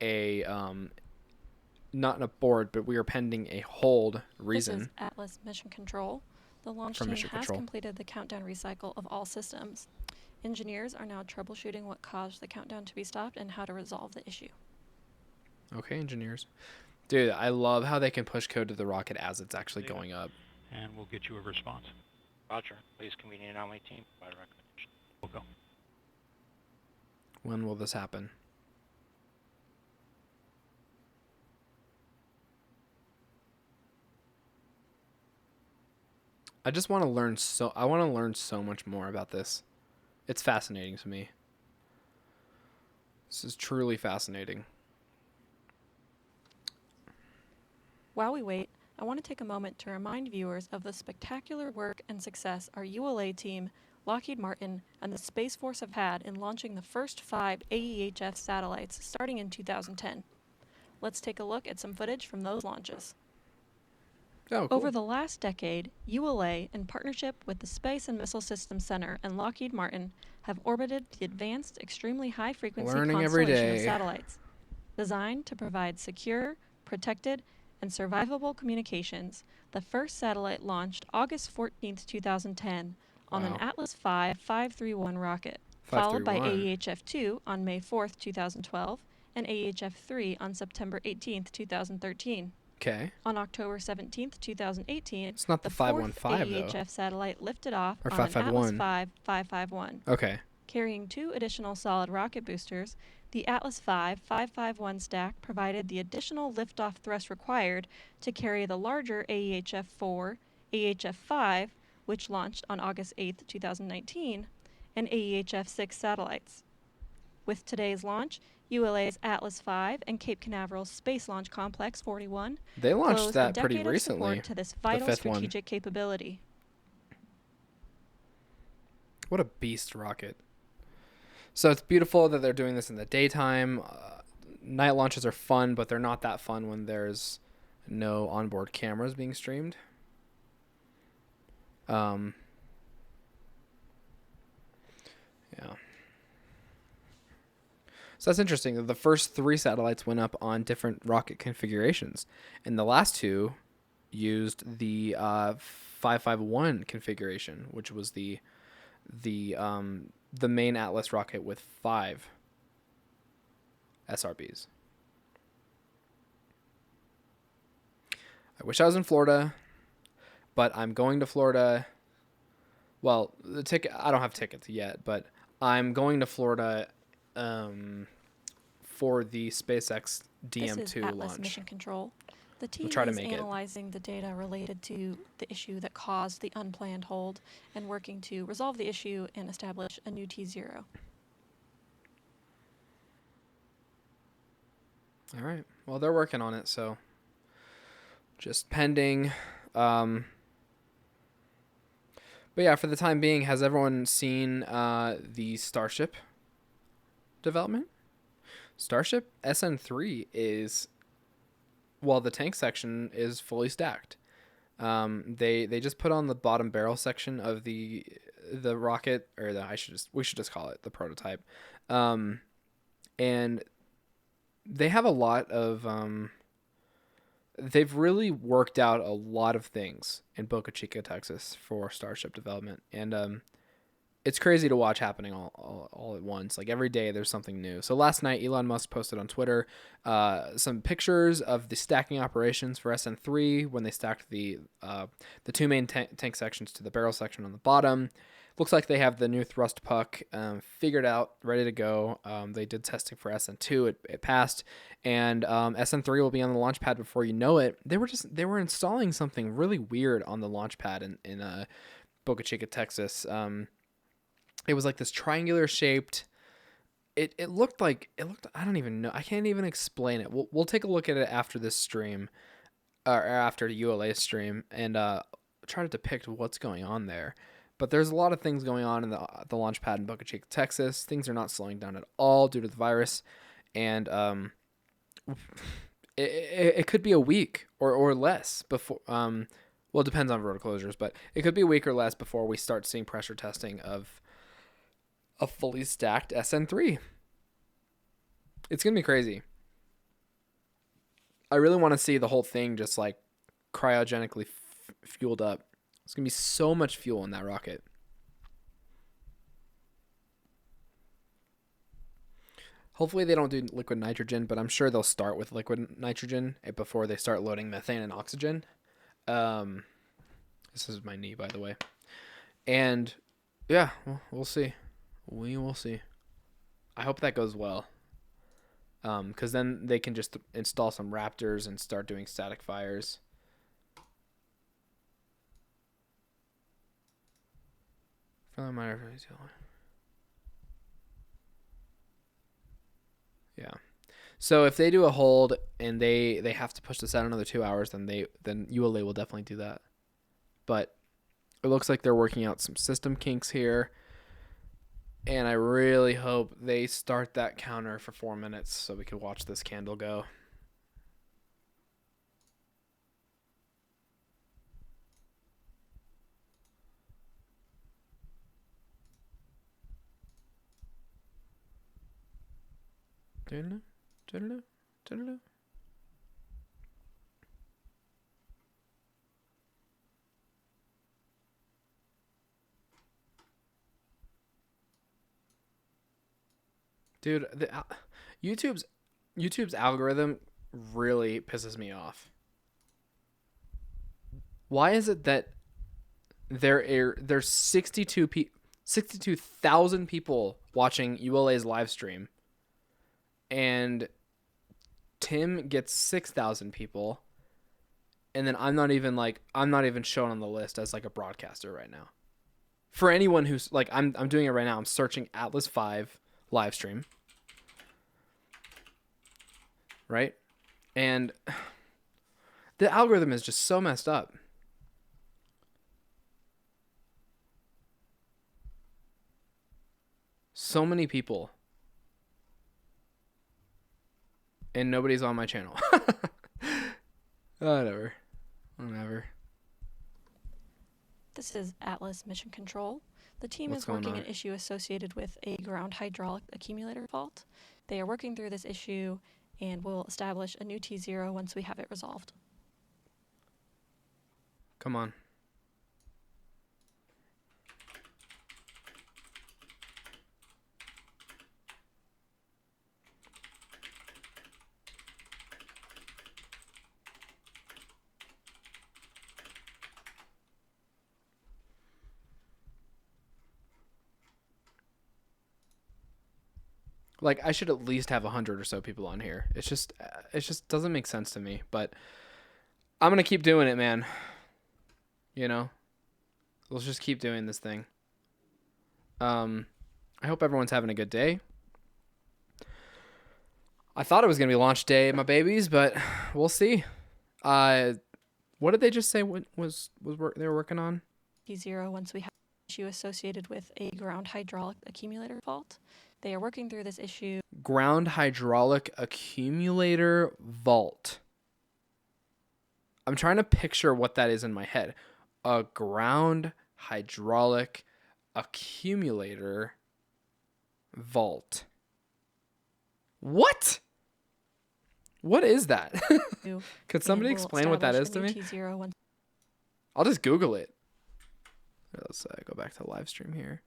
a not an abort, but we are pending a hold reason. This is Atlas Mission Control. The launch team has completed the countdown recycle of all systems. Engineers are now troubleshooting what caused the countdown to be stopped and how to resolve the issue. Okay, engineers. Dude, I love how they can push code to the rocket as it's actually going up. And we'll get you a response. Roger. Please convene an anomaly team by recommendation. We'll go. When will this happen? I just want to learn I want to learn so much more about this. It's fascinating to me. This is truly fascinating. While we wait, I want to take a moment to remind viewers of the spectacular work and success our ULA team, Lockheed Martin, and the Space Force have had in launching the first 5 AEHF satellites starting in 2010. Let's take a look at some footage from those launches. Oh, cool. Over the last decade, ULA, in partnership with the Space and Missile Systems Center and Lockheed Martin, have orbited the Advanced Extremely High Frequency constellation of satellites, designed to provide secure, protected, and survivable communications. The first satellite launched August 14, 2010, on an Atlas V 531 rocket, followed by AEHF-2 on May 4, 2012, and AEHF-3 on September 18, 2013. Okay. On October 17, 2018, it's not the 515 AEHF satellite lifted off or on 551. an Atlas V 551. Okay. Carrying 2 additional solid rocket boosters, the Atlas V 551 stack provided the additional liftoff thrust required to carry the larger AEHF-4, AEHF-5, which launched on August 8, 2019, and AEHF-6 satellites. With today's launch, ULA's Atlas V and Cape Canaveral Space Launch Complex 41 they launched closed that a decade pretty recently. Of support to this vital strategic capability. What a beast rocket. So it's beautiful that they're doing this in the daytime. Night launches are fun, but they're not that fun when there's no onboard cameras being streamed. Yeah. So that's interesting. The first 3 satellites went up on different rocket configurations, and the last 2 used the 551 configuration, which was the main Atlas rocket with 5 SRBs. I wish I was in Florida, but I'm going to Florida. Well, I don't have tickets yet, but I'm going to Florida for the SpaceX DM2 This is Atlas launch. Mission Control. The team try to is make it. analyzing the data related to the issue that caused the unplanned hold and working to resolve the issue and establish a new T0. All right. Well, they're working on it, so just pending. But yeah, for the time being, has everyone seen the Starship development? Starship SN3 is, well, the tank section is fully stacked. They just put on the bottom barrel section of the rocket, or we should just call it the prototype. And they have a lot of they've really worked out a lot of things in Boca Chica, Texas for Starship development. And it's crazy to watch happening all at once. Like every day there's something new. So last night Elon Musk posted on Twitter some pictures of the stacking operations for SN3 when they stacked the 2 main tank sections to the barrel section on the bottom. Looks like they have the new thrust puck figured out, ready to go. They did testing for SN2. It passed. And SN3 will be on the launch pad before you know it. They were installing something really weird on the launch pad in Boca Chica, Texas. It was like this triangular shaped. It looked I don't even know. I can't even explain it. We'll take a look at it after this stream, or after the ULA stream, and try to depict what's going on there. But there's a lot of things going on in the launch pad in Boca Chica, Texas. Things are not slowing down at all due to the virus, and it could be a week or less before. Well, it depends on road closures, but it could be a week or less before we start seeing pressure testing of a fully stacked SN3. It's gonna be crazy. I really want to see the whole thing just like cryogenically fueled up. It's gonna be so much fuel in that rocket. Hopefully they don't do liquid nitrogen, but I'm sure they'll start with liquid nitrogen before they start loading methane and oxygen. This is my knee, by the way. And yeah, we'll see. We will see. I hope that goes well. Because then they can just install some Raptors and start doing static fires. Yeah. So if they do a hold and they have to push this out another 2 hours, then ULA will definitely do that. But it looks like they're working out some system kinks here. And I really hope they start that counter for 4 minutes so we can watch this candle go. Dude, YouTube's algorithm really pisses me off. Why is it that there's 62,000 people watching ULA's live stream, and Tim gets 6,000 people, and then I'm not even shown on the list as like a broadcaster right now. For anyone who's like, I'm doing it right now. I'm searching Atlas V live stream, right? And the algorithm is just so messed up. So many people, and nobody's on my channel. Whatever. This is Atlas Mission Control. The team What's is working going an on? issue associated with a ground hydraulic accumulator fault. They are working through this issue and will establish a new T0 once we have it resolved. Come on. Like, I should at least have 100 or so people on here. It just doesn't make sense to me. But I'm gonna keep doing it, man. You know, let's just keep doing this thing. I hope everyone's having a good day. I thought it was gonna be launch day, my babies, but we'll see. What did they just say? What was work they were working on? T0 once we have an issue associated with a ground hydraulic accumulator fault. They are working through this issue. Ground hydraulic accumulator vault. I'm trying to picture what that is in my head. A ground hydraulic accumulator vault. What? What is that? Could somebody and will explain what that is establish to a me? new T0 once I'll just Google it. Let's go back to the live stream here.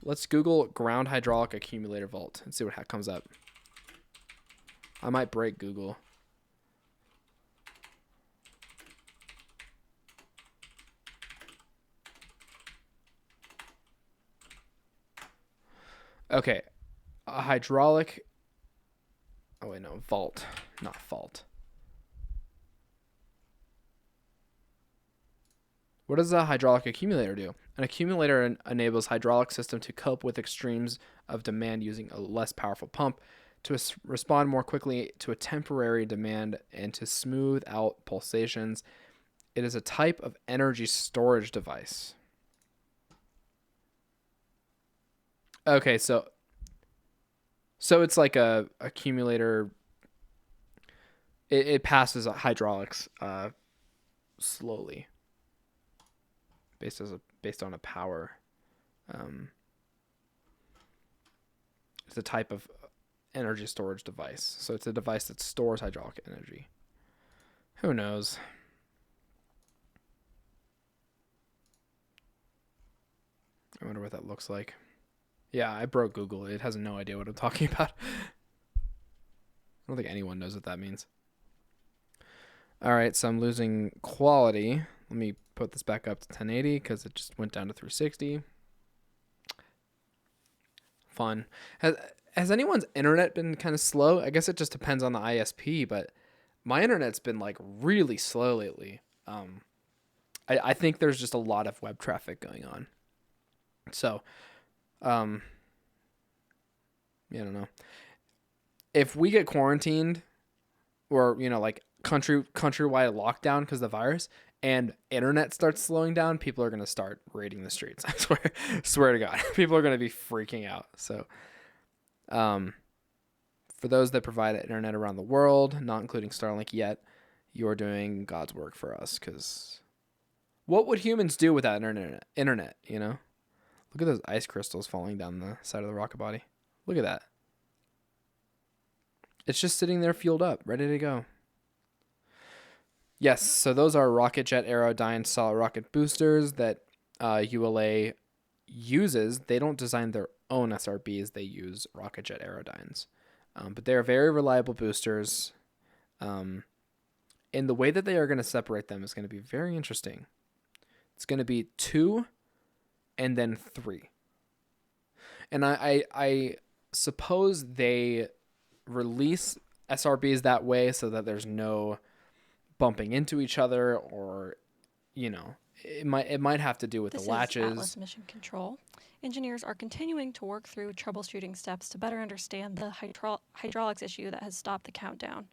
Let's Google ground hydraulic accumulator vault and see what comes up. I might break Google. Okay. A hydraulic. Oh, wait, no. Vault. Not fault. What does a hydraulic accumulator do? An accumulator enables hydraulic system to cope with extremes of demand using a less powerful pump to respond more quickly to a temporary demand and to smooth out pulsations. It is a type of energy storage device. Okay, so it's like a accumulator. It passes hydraulics slowly. Based on a power. It's a type of energy storage device. So it's a device that stores hydraulic energy. Who knows? I wonder what that looks like. Yeah, I broke Google. It has no idea what I'm talking about. I don't think anyone knows what that means. All right, so I'm losing quality. Let me put this back up to 1080 because it just went down to 360. Fun. Has anyone's internet been kind of slow? I guess it just depends on the ISP, but my internet's been like really slow lately. I think there's just a lot of web traffic going on. So, I don't know. If we get quarantined or, like countrywide lockdown because of the virus and internet starts slowing down, people are going to start raiding the streets. I swear to God, people are going to be freaking out. So, for those that provide internet around the world, not including Starlink yet, you're doing God's work for us. Because what would humans do without internet, Look at those ice crystals falling down the side of the rocket body. Look at that. It's just sitting there fueled up, ready to go. Yes, so those are Rocket Jet Aerodyne solid rocket boosters that ULA uses. They don't design their own SRBs. They use Rocket Jet Aerodynes. But they are very reliable boosters. And the way that they are going to separate them is going to be very interesting. It's going to be 2 and then 3. And I suppose they release SRBs that way so that there's no bumping into each other, or it might have to do with the latches. This is Atlas Mission Control. Engineers are continuing to work through troubleshooting steps to better understand the hydraulics issue that has stopped the countdown.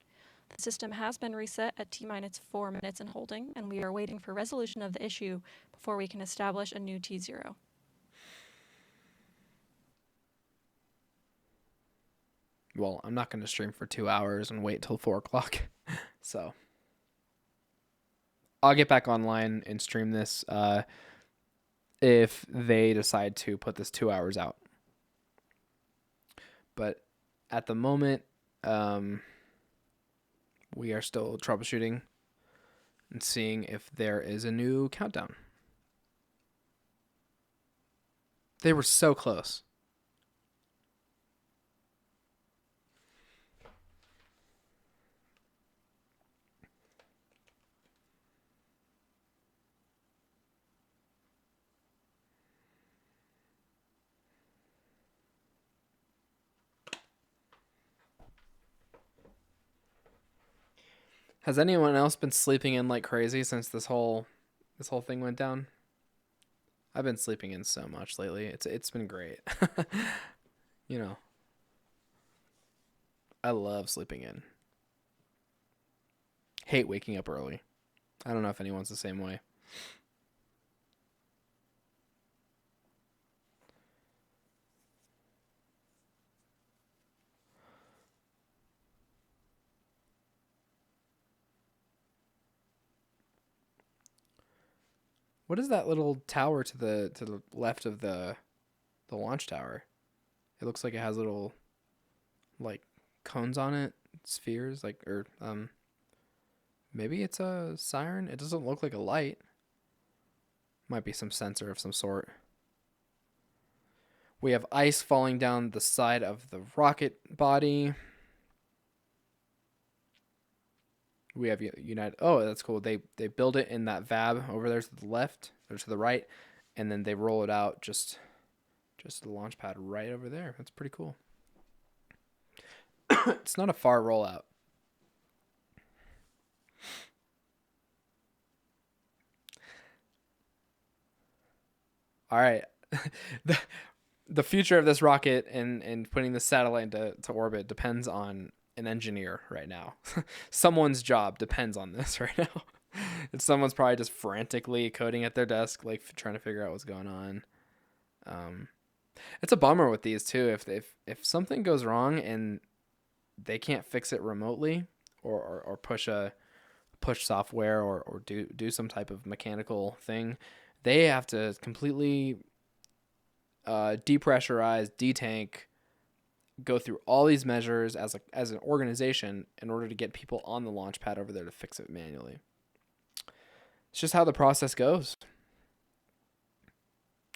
The system has been reset at T-minus 4 minutes and holding, and we are waiting for resolution of the issue before we can establish a new T0. Well, I'm not going to stream for 2 hours and wait till 4 o'clock. So I'll get back online and stream this. if they decide to put this 2 hours out. But at the moment, we are still troubleshooting and seeing if there is a new countdown. They were so close. Has anyone else been sleeping in like crazy since this whole thing went down? I've been sleeping in so much lately. It's been great. You know, I love sleeping in. Hate waking up early. I don't know if anyone's the same way. What is that little tower to the left of the launch tower? It looks like it has little like cones on it, spheres, like, or maybe it's a siren. It doesn't look like a light. Might be some sensor of some sort. We have ice falling down the side of the rocket body. We have United. Oh, that's cool. They build it in that VAB over there to the left or to the right, and then they roll it out just the launch pad right over there. That's pretty cool. It's not a far rollout. All right. The future of this rocket and putting the satellite to orbit depends on an engineer right now. Someone's job depends on this right now. And someone's probably just frantically coding at their desk, like trying to figure out what's going on. It's a bummer with these too. If something goes wrong and they can't fix it remotely or push software or do some type of mechanical thing, they have to completely depressurize, detank, go through all these measures as an organization in order to get people on the launch pad over there to fix it manually. It's just how the process goes.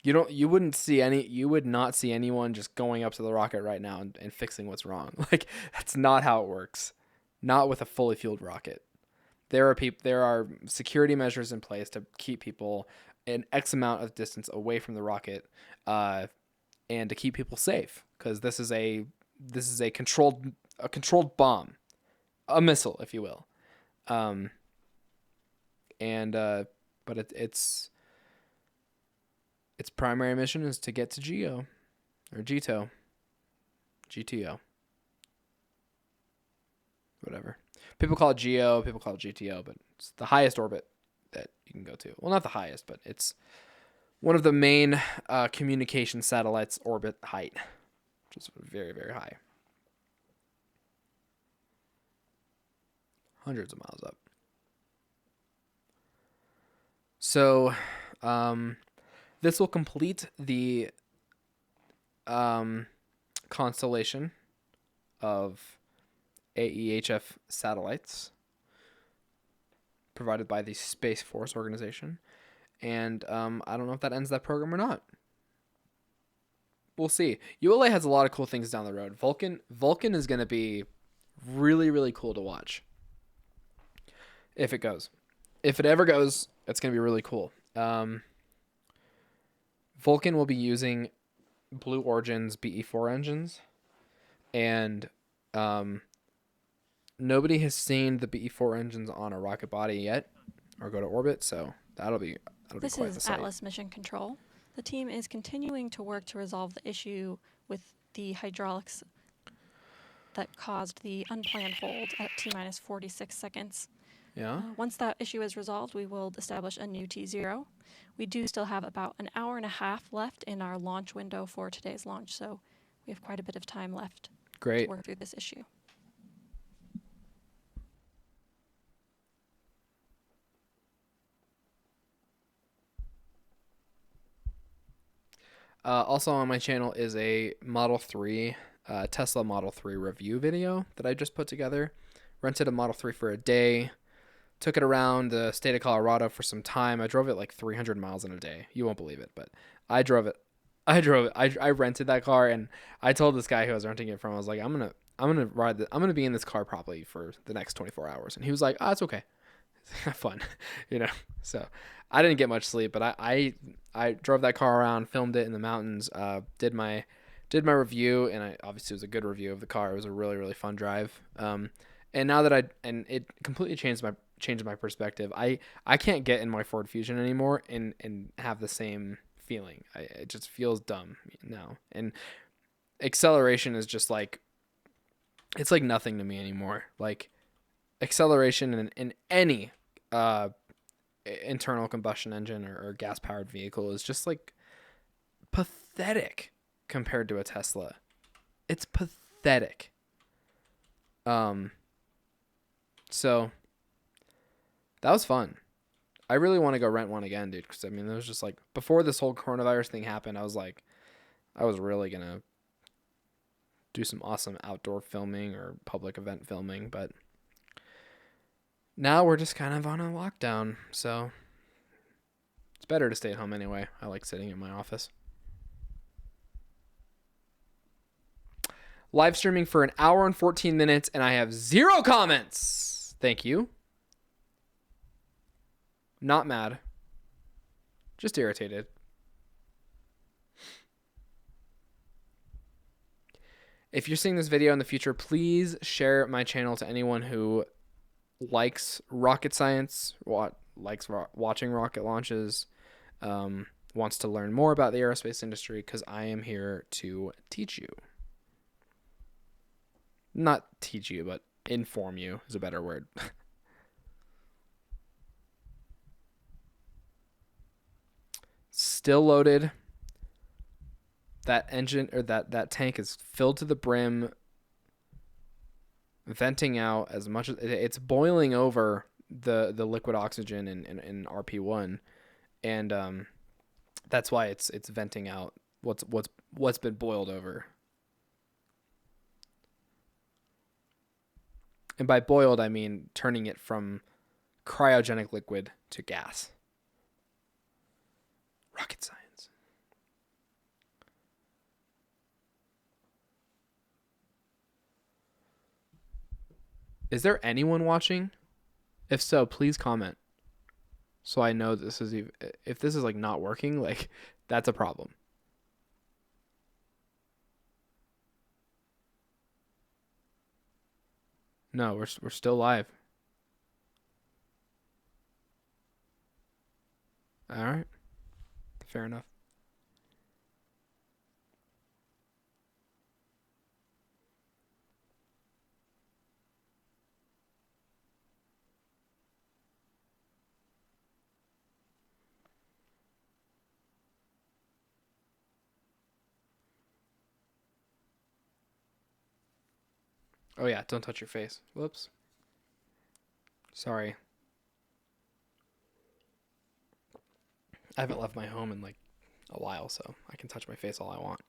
You would not see anyone just going up to the rocket right now and fixing what's wrong. Like, that's not how it works. Not with a fully fueled rocket. There are security measures in place to keep people an X amount of distance away from the rocket, and to keep people safe, because this is a controlled bomb, a missile, if you will. But its primary mission is to get to GTO. Whatever. People call it GEO, people call it GTO, but it's the highest orbit that you can go to. Well, not the highest, but it's one of the main communication satellites orbit height, which is very, very high. Hundreds of miles up. So, this will complete the constellation of AEHF satellites provided by the Space Force organization. And I don't know if that ends that program or not. We'll see. ULA has a lot of cool things down the road. Vulcan is going to be really, really cool to watch. If it goes. If it ever goes, it's going to be really cool. Vulcan will be using Blue Origin's BE4 engines. And nobody has seen the BE4 engines on a rocket body yet or go to orbit, so that'll be quite the sight. This is Atlas Mission Control. The team is continuing to work to resolve the issue with the hydraulics that caused the unplanned hold at T-minus 46 seconds. Yeah. Once that issue is resolved, we will establish a new T0. We do still have about an hour and a half left in our launch window for today's launch, so we have quite a bit of time left to work through this issue. Also on my channel is a Model 3, Tesla Model 3 review video that I just put together. Rented a Model 3 for a day. Took it around the state of Colorado for some time. I drove it like 300 miles in a day. You won't believe it, but I drove it. I rented that car, and I told this guy who I was renting it from, I was like, I'm gonna be in this car probably for the next 24 hours. And he was like, oh, it's okay. Have fun, you know? So I didn't get much sleep, but I drove that car around, filmed it in the mountains, did my review, and obviously it was a good review of the car. It was a really, really fun drive. And now that it completely changed my perspective. I can't get in my Ford Fusion anymore and have the same feeling. It just feels dumb now. And acceleration is just like, it's like nothing to me anymore. Like acceleration in any internal combustion engine or gas powered vehicle is just like pathetic compared to a Tesla. It's pathetic. So that was fun. I really want to go rent one again, dude. Because I mean, it was just like before this whole coronavirus thing happened, I was like, I was really gonna do some awesome outdoor filming or public event filming, but now we're just kind of on a lockdown, so it's better to stay at home anyway. I like sitting in my office. Live streaming for an hour and 14 minutes, and I have 0 comments. Thank you. Not mad. Just irritated. If you're seeing this video in the future, please share my channel to anyone who likes rocket science, likes watching rocket launches, wants to learn more about the aerospace industry, because I am here to teach you. Not teach you, but inform you is a better word. Still loaded. That engine or that tank is filled to the brim, venting out as much as it's boiling over the liquid oxygen in RP1, and that's why it's venting out what's been boiled over. And by boiled, I mean turning it from cryogenic liquid to gas. Rocket science. Is there anyone watching? If so, please comment. So I know this is if this is like not working, like that's a problem. No, we're still live. All right. Fair enough. Oh yeah, don't touch your face. Whoops. Sorry. I haven't left my home in like a while, so I can touch my face all I want.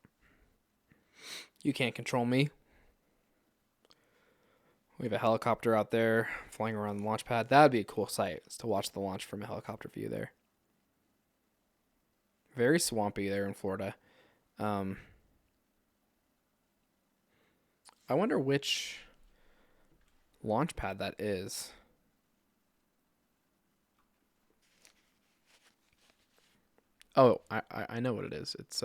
You can't control me. We have a helicopter out there flying around the launch pad. That would be a cool sight, is to watch the launch from a helicopter view there. Very swampy there in Florida. I wonder which launch pad that is. Oh, I know what it is. It's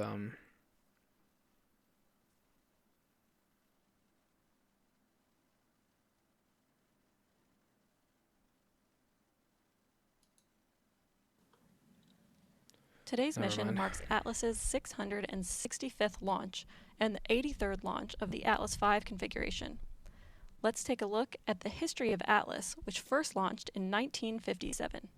Today's Never mission mind. marks Atlas's 665th launch and the 83rd launch of the Atlas V configuration. Let's take a look at the history of Atlas, which first launched in 1957.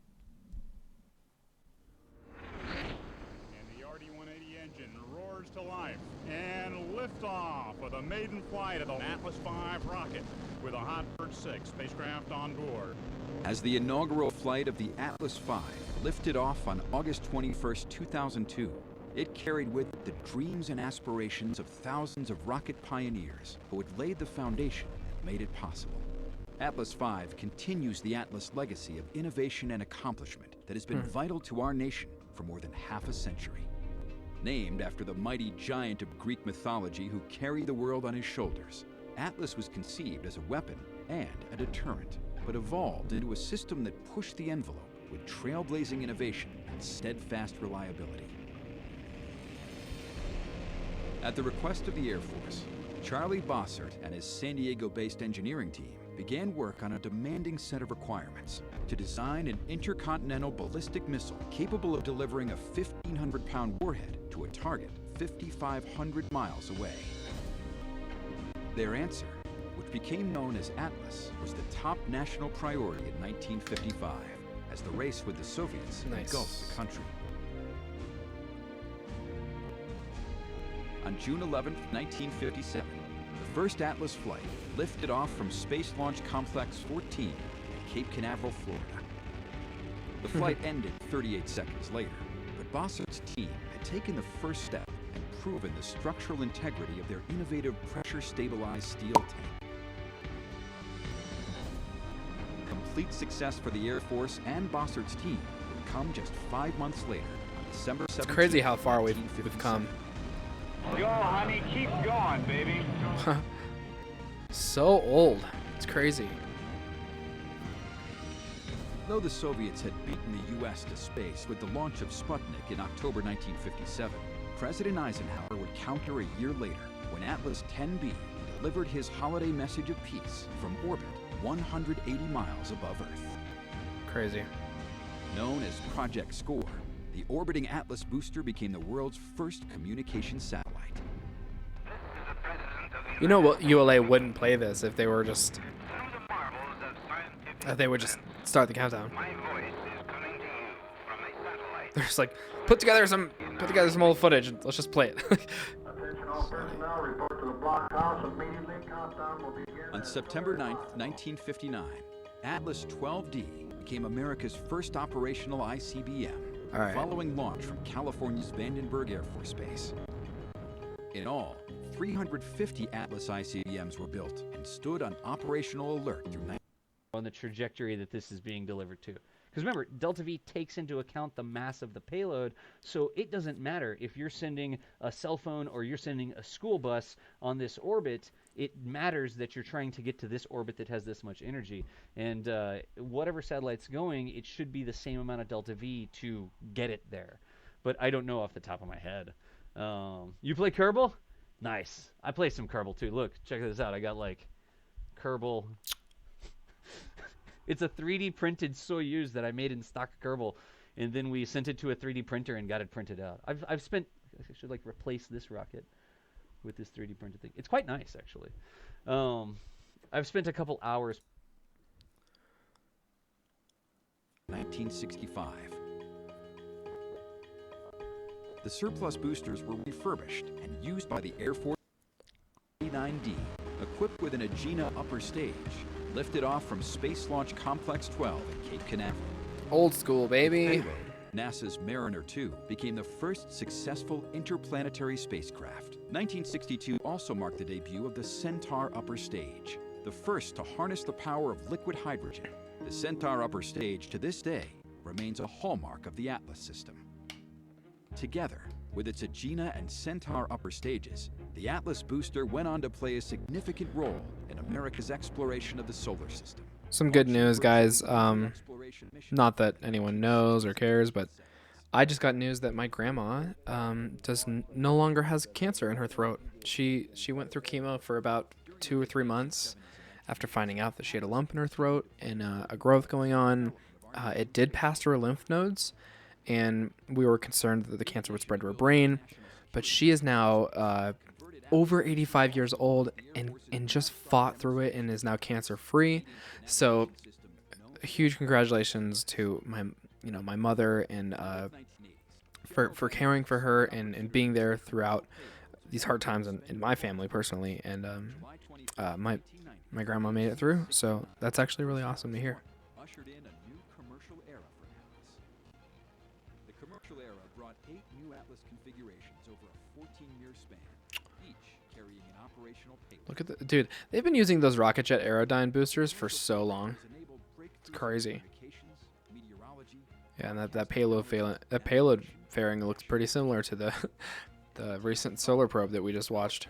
And the RD-180 engine roars to life and liftoff with a maiden flight of the Atlas V rocket with a Hotbird 6 spacecraft on board. As the inaugural flight of the Atlas V lifted off on August 21st, 2002, It carried with it the dreams and aspirations of thousands of rocket pioneers who had laid the foundation and made it possible. Atlas V continues the Atlas legacy of innovation and accomplishment that has been vital to our nation for more than half a century. Named after the mighty giant of Greek mythology who carried the world on his shoulders, Atlas was conceived as a weapon and a deterrent, but evolved into a system that pushed the envelope with trailblazing innovation and steadfast reliability. At the request of the Air Force, Charlie Bossert and his San Diego-based engineering team began work on a demanding set of requirements to design an intercontinental ballistic missile capable of delivering a 1,500-pound warhead to a target 5,500 miles away. Their answer, which became known as Atlas, was the top national priority in 1955 as the race with the Soviets engulfed the country. On June 11, 1957, the first Atlas flight lifted off from Space Launch Complex 14 at Cape Canaveral, Florida. The flight ended 38 seconds later, but Bossert's team had taken the first step and proven the structural integrity of their innovative pressure-stabilized steel tank. Complete success for the Air Force and Bossert's team would come just 5 months later, on December 17th. It's crazy how far we've come. Yo, honey, keep going, baby. So old. It's crazy. Though the Soviets had beaten the U.S. to space with the launch of Sputnik in October 1957, President Eisenhower would counter a year later when Atlas 10B delivered his holiday message of peace from orbit 180 miles above Earth. Crazy. Known as Project SCORE, the orbiting Atlas booster became the world's first communication satellite. You know what? ULA wouldn't play this if they were just... if they would just start the countdown. They're just like, put together some old footage and let's just play it. On September 9th, 1959, Atlas 12D became America's first operational ICBM, following launch from California's Vandenberg Air Force Base. In all, 350 Atlas ICBMs were built and stood on operational alert through on the trajectory that this is being delivered to. Because remember, Delta V takes into account the mass of the payload, so it doesn't matter if you're sending a cell phone or you're sending a school bus on this orbit. It matters that you're trying to get to this orbit that has this much energy. And whatever satellite's going, it should be the same amount of Delta V to get it there. But I don't know off the top of my head. You play Kerbal? Nice. I play some Kerbal too. Look, check this out. I got like Kerbal. It's a 3D printed Soyuz that I made in stock Kerbal, and then we sent it to a 3D printer and got it printed out. I've spent. I should like replace this rocket with this 3D printed thing. It's quite nice actually. I've spent a couple hours. 1965. The surplus boosters were refurbished and used by the Air Force. 9D, equipped with an Agena upper stage, lifted off from Space Launch Complex 12 at Cape Canaveral. Old school, baby. Payload, NASA's Mariner 2 became the first successful interplanetary spacecraft. 1962 also marked the debut of the Centaur upper stage, the first to harness the power of liquid hydrogen. The Centaur upper stage, to this day, remains a hallmark of the Atlas system. Together, with its Agena and Centaur upper stages, the Atlas booster went on to play a significant role in America's exploration of the solar system. Some good news, guys. Not that anyone knows or cares, but I just got news that my grandma no longer has cancer in her throat. She went through chemo for about 2 or 3 months after finding out that she had a lump in her throat and a growth going on. It did pass to her lymph nodes, and we were concerned that the cancer would spread to her brain. But she is now over 85 years old and just fought through it and is now cancer-free. So huge congratulations to my mother and for caring for her and being there throughout these hard times in my family personally. And my grandma made it through, so that's actually really awesome to hear. ULA brought 8 new Atlas configurations over a 14-year span, each carrying an operational payload. Look at the dude. They've been using those rocket jet Aerodyne boosters for so long. It's crazy. Yeah, and that payload fairing looks pretty similar to the the recent solar probe that we just watched.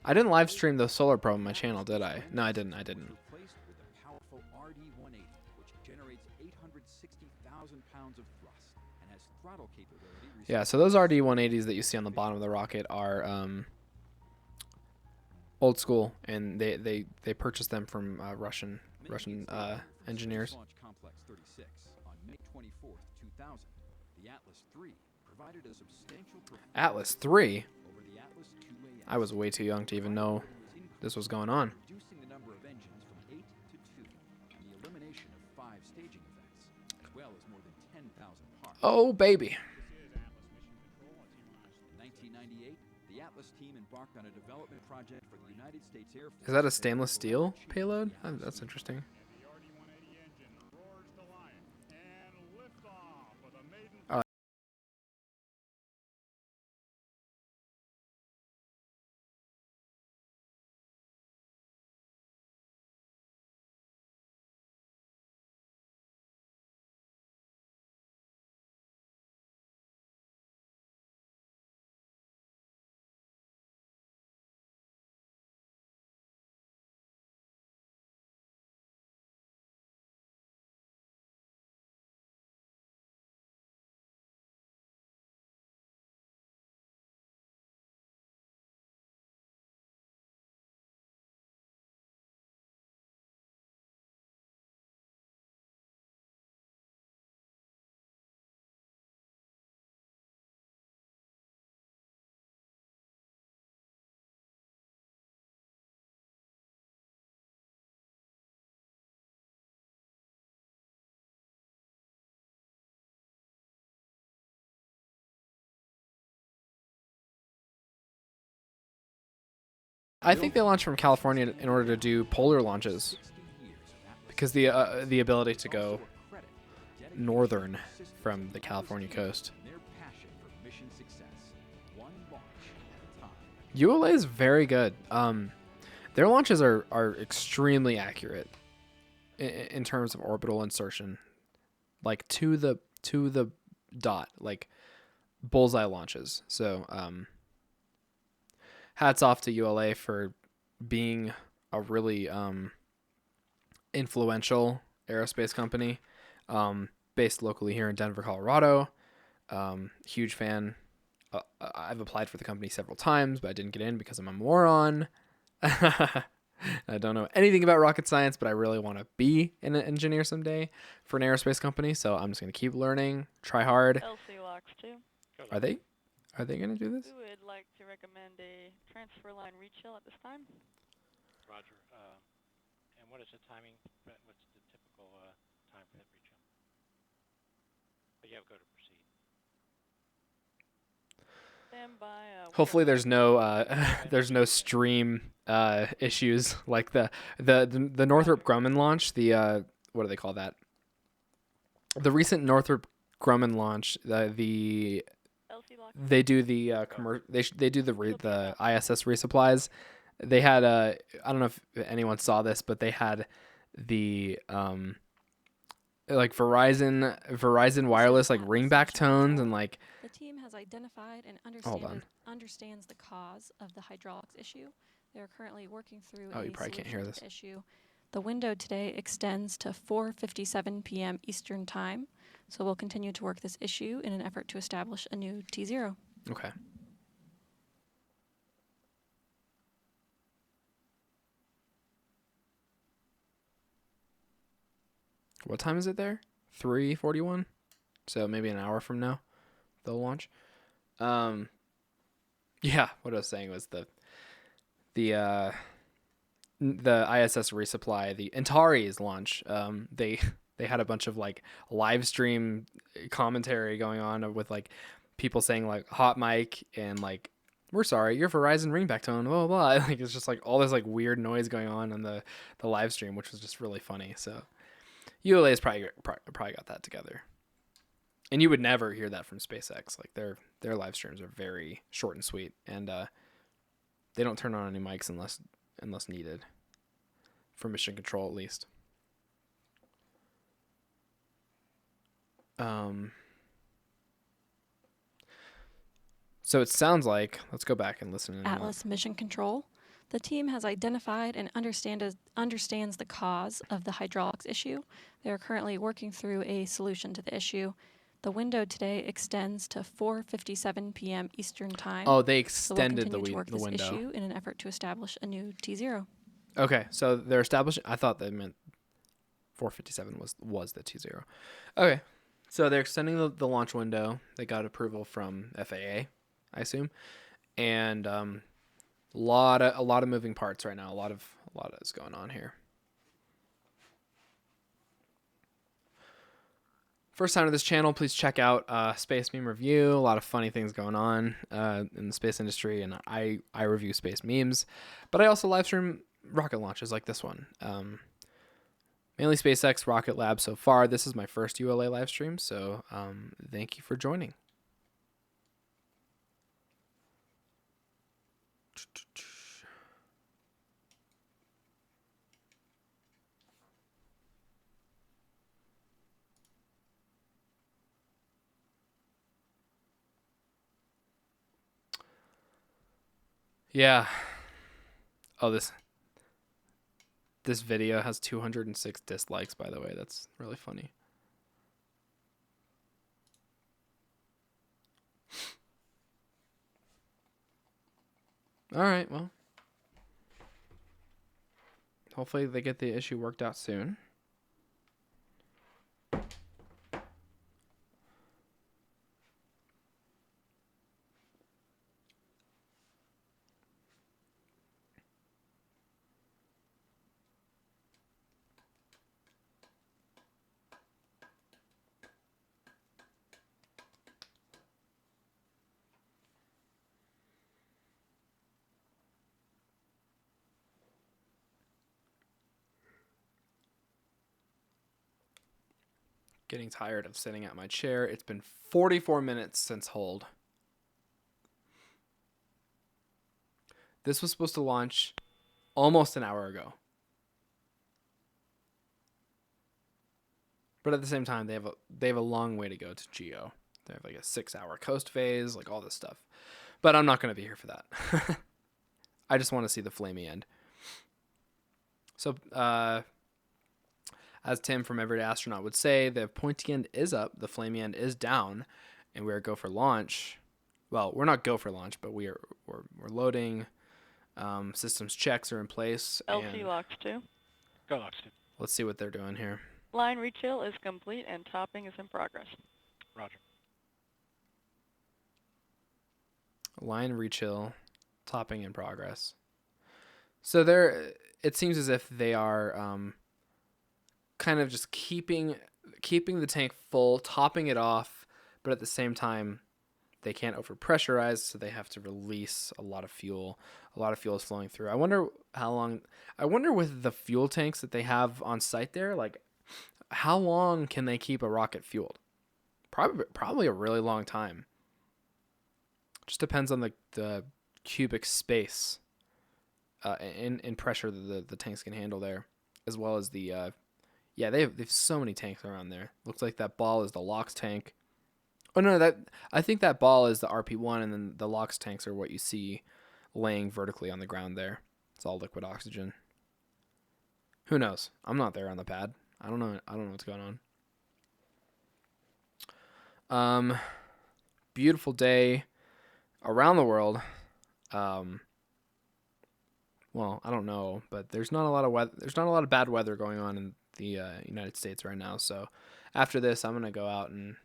I didn't live stream the solar probe on my channel, did I? No, I didn't. Yeah, so those RD-180s that you see on the bottom of the rocket are old school, and they purchased them from Russian engineers. Atlas III? I was way too young to even know this was going on. Oh, baby. Is that a stainless steel payload? Oh, that's interesting. Oh. I think they launched from California in order to do polar launches, because the ability to go northern from the California coast. ULA is very good. Their launches are extremely accurate in terms of orbital insertion, like to the dot, like bullseye launches. So hats off to ULA for being a really influential aerospace company, based locally here in Denver, Colorado. Huge fan. I've applied for the company several times, but I didn't get in because I'm a moron. I don't know anything about rocket science, but I really want to be an engineer someday for an aerospace company. So I'm just going to keep learning, try hard. LC locks too. Are they going to do this? We would like to recommend a transfer line rechill at this time. Roger. And what is the timing? What's the typical time for that rechill? But yeah, go to proceed. Stand by. Hopefully there's no stream issues like the Northrop Grumman launch. The what do they call that? The recent Northrop Grumman launch. They do the they do the ISS resupplies. They had I don't know if anyone saw this, but they had the like Verizon wireless like ringback tones and like. The team has identified and understands the cause of the hydraulics issue. They are currently working through you probably can't hear this issue. The window today extends to 4:57 p.m. Eastern Time, so we'll continue to work this issue in an effort to establish a new T0. Okay. What time is it there? 3:41. So maybe an hour from now, they'll launch. Yeah, what I was saying was the ISS resupply, the Antares launch. They had a bunch of like live stream commentary going on with like people saying like hot mic and like, we're sorry, your Verizon ringback tone, blah, blah, blah. Like it's just like all this like weird noise going on the live stream, which was just really funny. So ULA's probably got that together. And you would never hear that from SpaceX. Like their live streams are very short and sweet, and they don't turn on any mics unless needed, for mission control at least. So it sounds like, let's go back and listen in. Atlas Mission Control. The team has identified and understands the cause of the hydraulics issue. They are currently working through a solution to the issue. The window today extends to 4:57 p.m. Eastern Time. Oh, they So we'll extended continue to work the this window. issue in an effort to establish a new T0. Okay, so they're establishing. I thought they meant 4:57 was the T0. Okay, so they're extending the launch window. They got approval from FAA, I assume, and a lot of moving parts right now. A lot is going on here. First time to this channel, please check out Space Meme Review. A lot of funny things going on in the space industry, and I review space memes, but I also live stream rocket launches like this one. Mainly SpaceX Rocket Lab so far. This is my first ULA live stream, so thank you for joining. Yeah. Oh, this video has 206 dislikes, by the way. That's really funny. All right, well. Hopefully they get the issue worked out soon. Getting tired of sitting at my chair. It's been 44 minutes since hold. This was supposed to launch almost an hour ago. But at the same time, they have a long way to go to Geo. They have like a 6-hour coast phase, like all this stuff. But I'm not going to be here for that. I just want to see the flamey end. So, as Tim from Everyday Astronaut would say, the pointy end is up, the flamey end is down, and we're go for launch. Well, we're not go for launch, but we're loading. Systems checks are in place. LC locks 2. Go locks 2. Let's see what they're doing here. Line rechill is complete and topping is in progress. Roger. Line rechill, topping in progress. So it seems as if they are kind of just keeping the tank full, topping it off, but at the same time they can't overpressurize, so they have to release a lot of fuel. A lot of fuel is flowing through. I wonder with the fuel tanks that they have on site there, like how long can they keep a rocket fueled? Probably a really long time. Just depends on the cubic space in pressure that the tanks can handle there, as well as the yeah, they have so many tanks around there. Looks like that ball is the LOX tank. Oh no, I think that ball is the RP1, and then the LOX tanks are what you see laying vertically on the ground there. It's all liquid oxygen. Who knows? I'm not there on the pad. I don't know what's going on. Beautiful day around the world. Well, I don't know, but there's not a lot of weather. There's not a lot of bad weather going on in the United States right now. So after this, I'm gonna go out and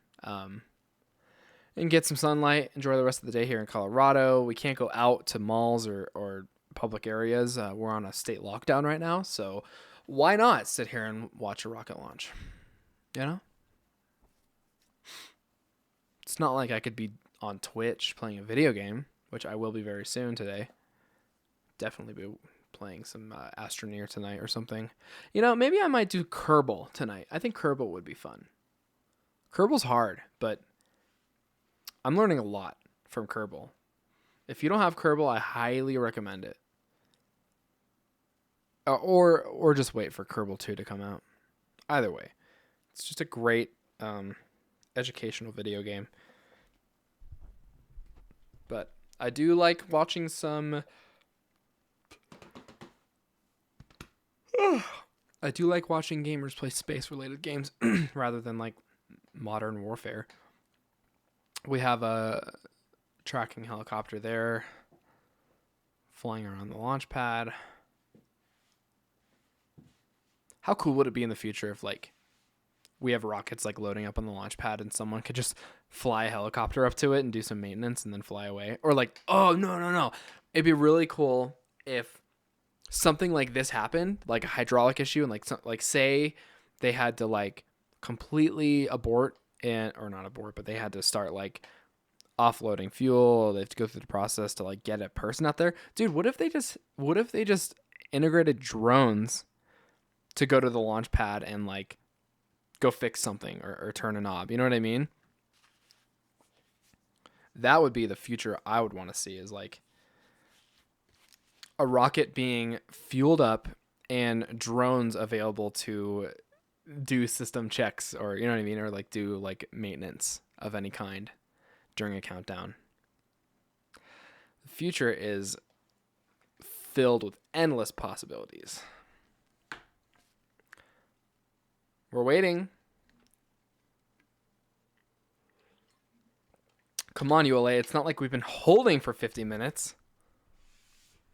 get some sunlight. Enjoy the rest of the day here in Colorado. We can't go out to malls or public areas. We're on a state lockdown right now, so why not sit here and watch a rocket launch? You know, it's not like I could be on Twitch playing a video game, which I will be very soon today. Definitely be playing some Astroneer tonight or something. You know, maybe I might do Kerbal tonight. I think Kerbal would be fun. Kerbal's hard, but I'm learning a lot from Kerbal. If you don't have Kerbal, I highly recommend it. Or just wait for Kerbal 2 to come out. Either way, it's just a great educational video game. But I do like watching some... I do like watching gamers play space-related games rather than like modern warfare. We have a tracking helicopter there, flying around the launch pad. How cool would it be in the future if like we have rockets like loading up on the launch pad and someone could just fly a helicopter up to it and do some maintenance and then fly away? Or like, oh, no. It'd be really cool if something like this happened, like a hydraulic issue, and like say they had to like completely abort or not abort, but they had to start like offloading fuel. They have to go through the process to like get a person out there. Dude, what if they just integrated drones to go to the launch pad and like go fix something or turn a knob? You know what I mean? That would be the future I would want to see, is like a rocket being fueled up and drones available to do system checks, or you know what I mean, or like do like maintenance of any kind during a countdown. The future is filled with endless possibilities. We're waiting. Come on, ULA. It's not like we've been holding for 50 minutes.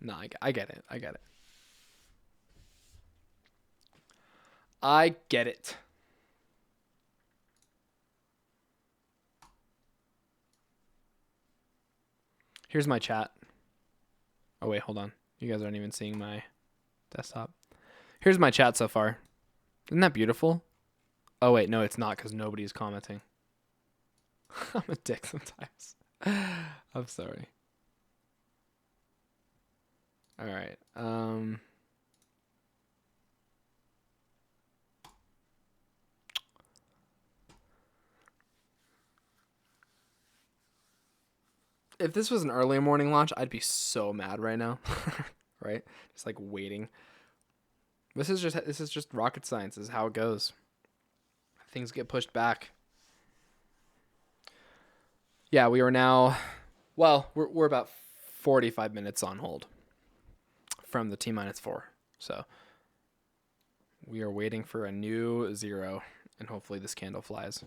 No, I get it. I get it. I get it. Here's my chat. Oh, wait, hold on. You guys aren't even seeing my desktop. Here's my chat so far. Isn't that beautiful? Oh, wait, no, it's not because nobody's commenting. I'm a dick sometimes. I'm sorry. All right. If this was an early morning launch, I'd be so mad right now. Right? Just like waiting. This is just rocket science. This is how it goes. Things get pushed back. Yeah, we are now, well, we're about 45 minutes on hold from the T-4. So we are waiting for a new 0, and hopefully this candle flies.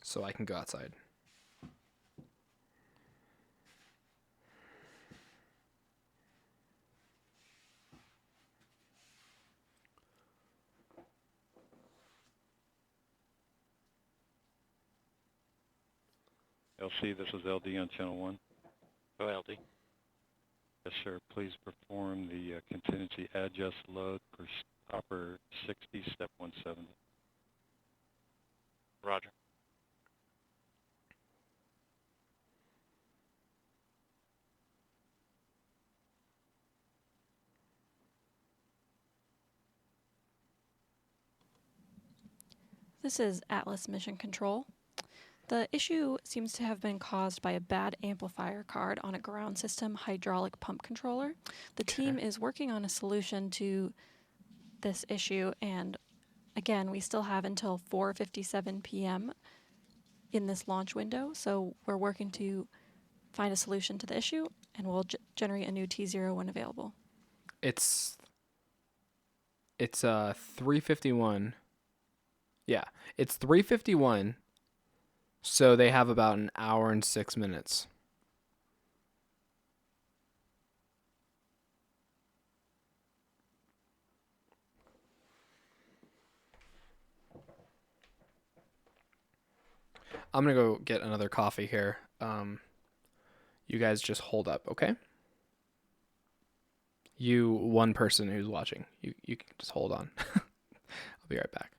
So I can go outside. LC, this is LD on channel 1. Go LD. Yes, sir. Please perform the contingency adjust load for copper 60, step 170. Roger. This is Atlas Mission Control. The issue seems to have been caused by a bad amplifier card on a ground system hydraulic pump controller. The team is working on a solution to this issue, and again, we still have until 4:57 p.m. in this launch window, so we're working to find a solution to the issue, and we'll generate a new T0 when available. It's 3:51. Yeah, it's 3:51. So they have about an hour and 6 minutes. I'm going to go get another coffee here. You guys just hold up, okay? You one person who's watching, you can just hold on. I'll be right back.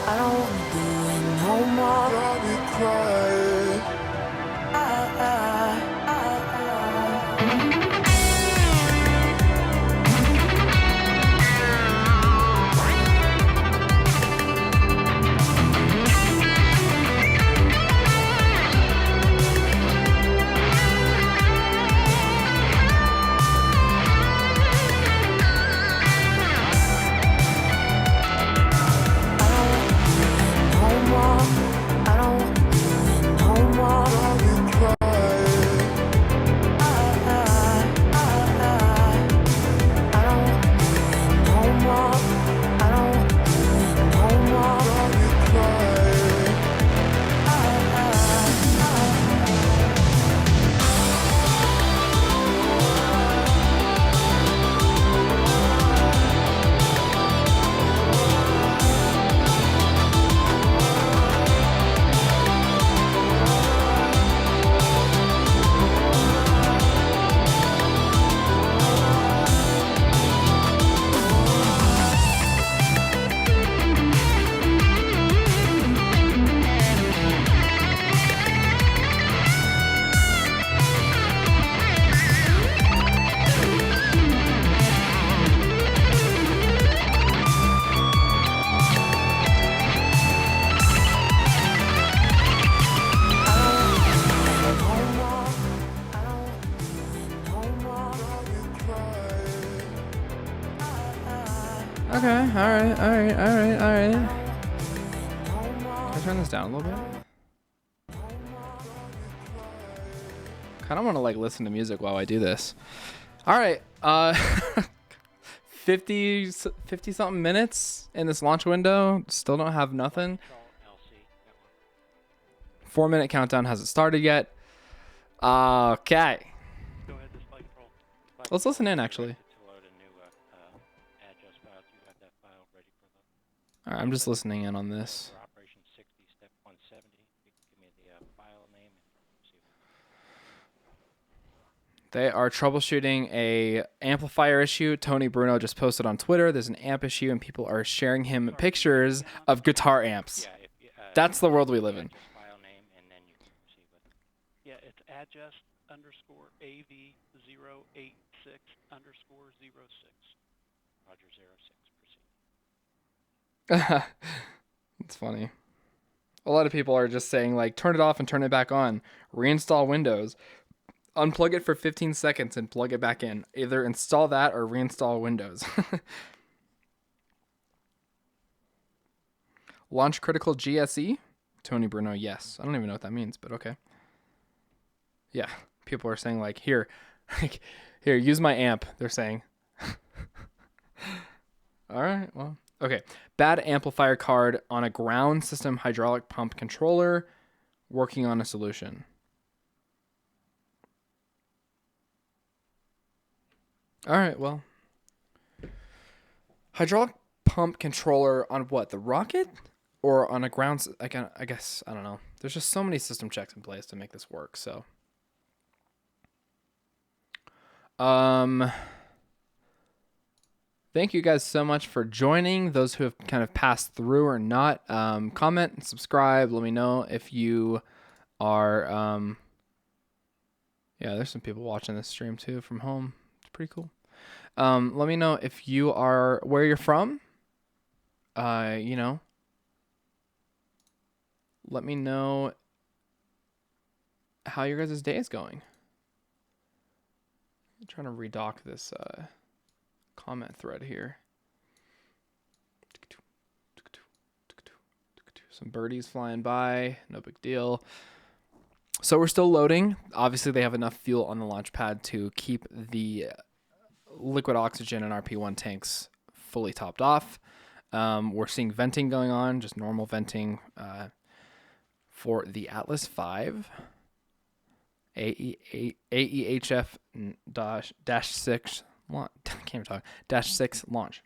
I don't wanna do it no more. Got me crying. Okay, alright. Can I turn this down a little bit? Kinda wanna like listen to music while I do this. Alright, 50 something minutes in this launch window. Still don't have nothing. 4-minute countdown hasn't started yet. Okay. Let's listen in actually. Alright, I'm just listening in on this. They are troubleshooting a amplifier issue. Tony Bruno just posted on Twitter there's an amp issue and people are sharing him pictures of guitar amps. That's the world we live in. Yeah, it's adjust_AV086_06. Roger 06. It's funny. A lot of people are just saying like turn it off and turn it back on. Reinstall Windows. Unplug it for 15 seconds and plug it back in. Either install that or reinstall Windows. Launch critical GSE? Tony Bruno, yes. I don't even know what that means, but okay. Yeah, people are saying like, here, use my amp, they're saying. All right, well, okay. Bad amplifier card on a ground system hydraulic pump controller. Working on a solution. All right, well. Hydraulic pump controller on what? The rocket? Or on a ground... I guess, I don't know. There's just so many system checks in place to make this work, so... Thank you guys so much for joining. Those who have kind of passed through or not. Comment and subscribe. Let me know if you are... Yeah, there's some people watching this stream too from home. It's pretty cool. Let me know if you are where you're from. You know, let me know how your guys' day is going. I'm trying to redock this comment thread here. Some birdies flying by, no big deal. So we're still loading. Obviously, they have enough fuel on the launch pad to keep the liquid oxygen and RP1 tanks fully topped off. We're seeing venting going on, just normal venting for the Atlas V. AEHF-6 launch.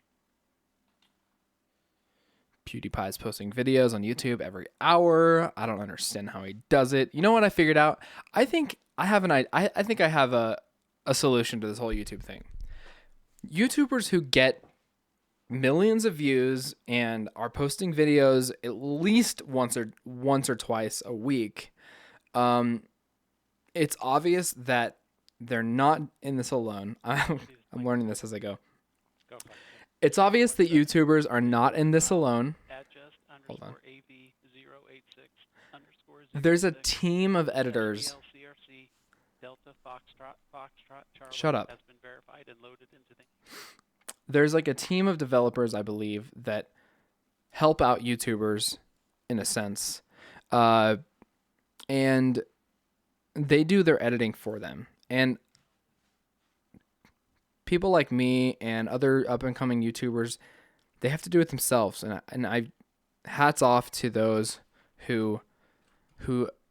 PewDiePie's posting videos on YouTube every hour. I don't understand how he does it. You know what I figured out? I think I have a solution to this whole YouTube thing. YouTubers who get millions of views and are posting videos at least once or twice a week, it's obvious that they're not in this alone. I'm learning this as I go. It's obvious that YouTubers are not in this alone. Hold on. There's a team of editors. Shut up. There's like a team of developers, I believe, that help out YouTubers in a sense. And they do their editing for them. And people like me and other up-and-coming YouTubers, they have to do it themselves. And I hats off to those who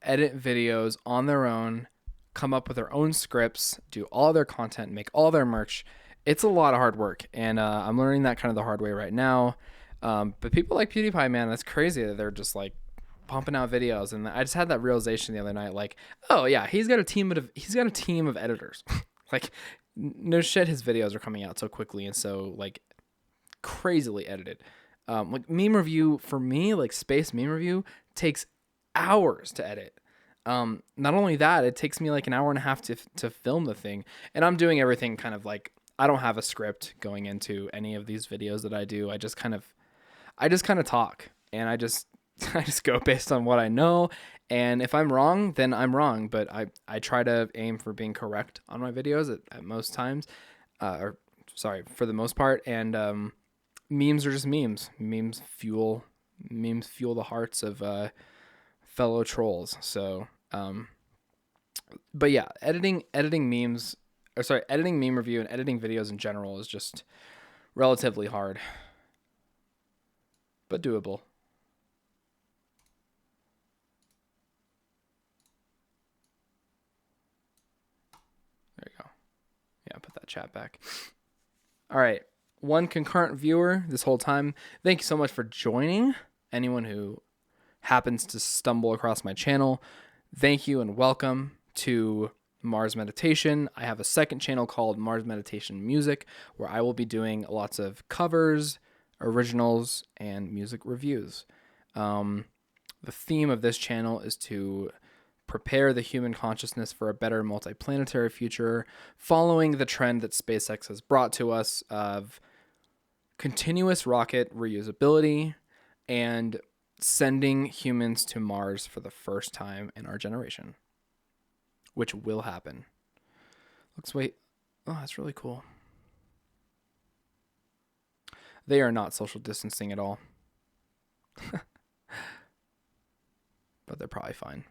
edit videos on their own, come up with their own scripts, do all their content, make all their merch. It's a lot of hard work, and I'm learning that kind of the hard way right now. But people like PewDiePie, man, that's crazy that they're just like pumping out videos. And I just had that realization the other night, like, oh yeah, he's got a team of editors. Like, no shit, his videos are coming out so quickly and so like crazily edited. Like meme review for me, like space meme review takes hours to edit. Not only that, it takes me like an hour and a half to film the thing, and I'm doing everything kind of like, I don't have a script going into any of these videos that I do. I just kind of talk, and I just go based on what I know. And if I'm wrong, then I'm wrong. But I try to aim for being correct on my videos at most times, for the most part. And memes are just memes. Memes fuel the hearts of fellow trolls. So, but yeah, editing meme review and editing videos in general is just relatively hard, but doable. There you go. Yeah, put that chat back. All right. One concurrent viewer this whole time. Thank you so much for joining. Anyone who happens to stumble across my channel, thank you and welcome to Mars Meditation. I have a second channel called Mars Meditation Music, where I will be doing lots of covers, originals, and music reviews. The theme of this channel is to prepare the human consciousness for a better multiplanetary future, following the trend that SpaceX has brought to us of continuous rocket reusability and sending humans to Mars for the first time in our generation, which will happen. Oh, that's really cool. They are not social distancing at all. But they're probably fine.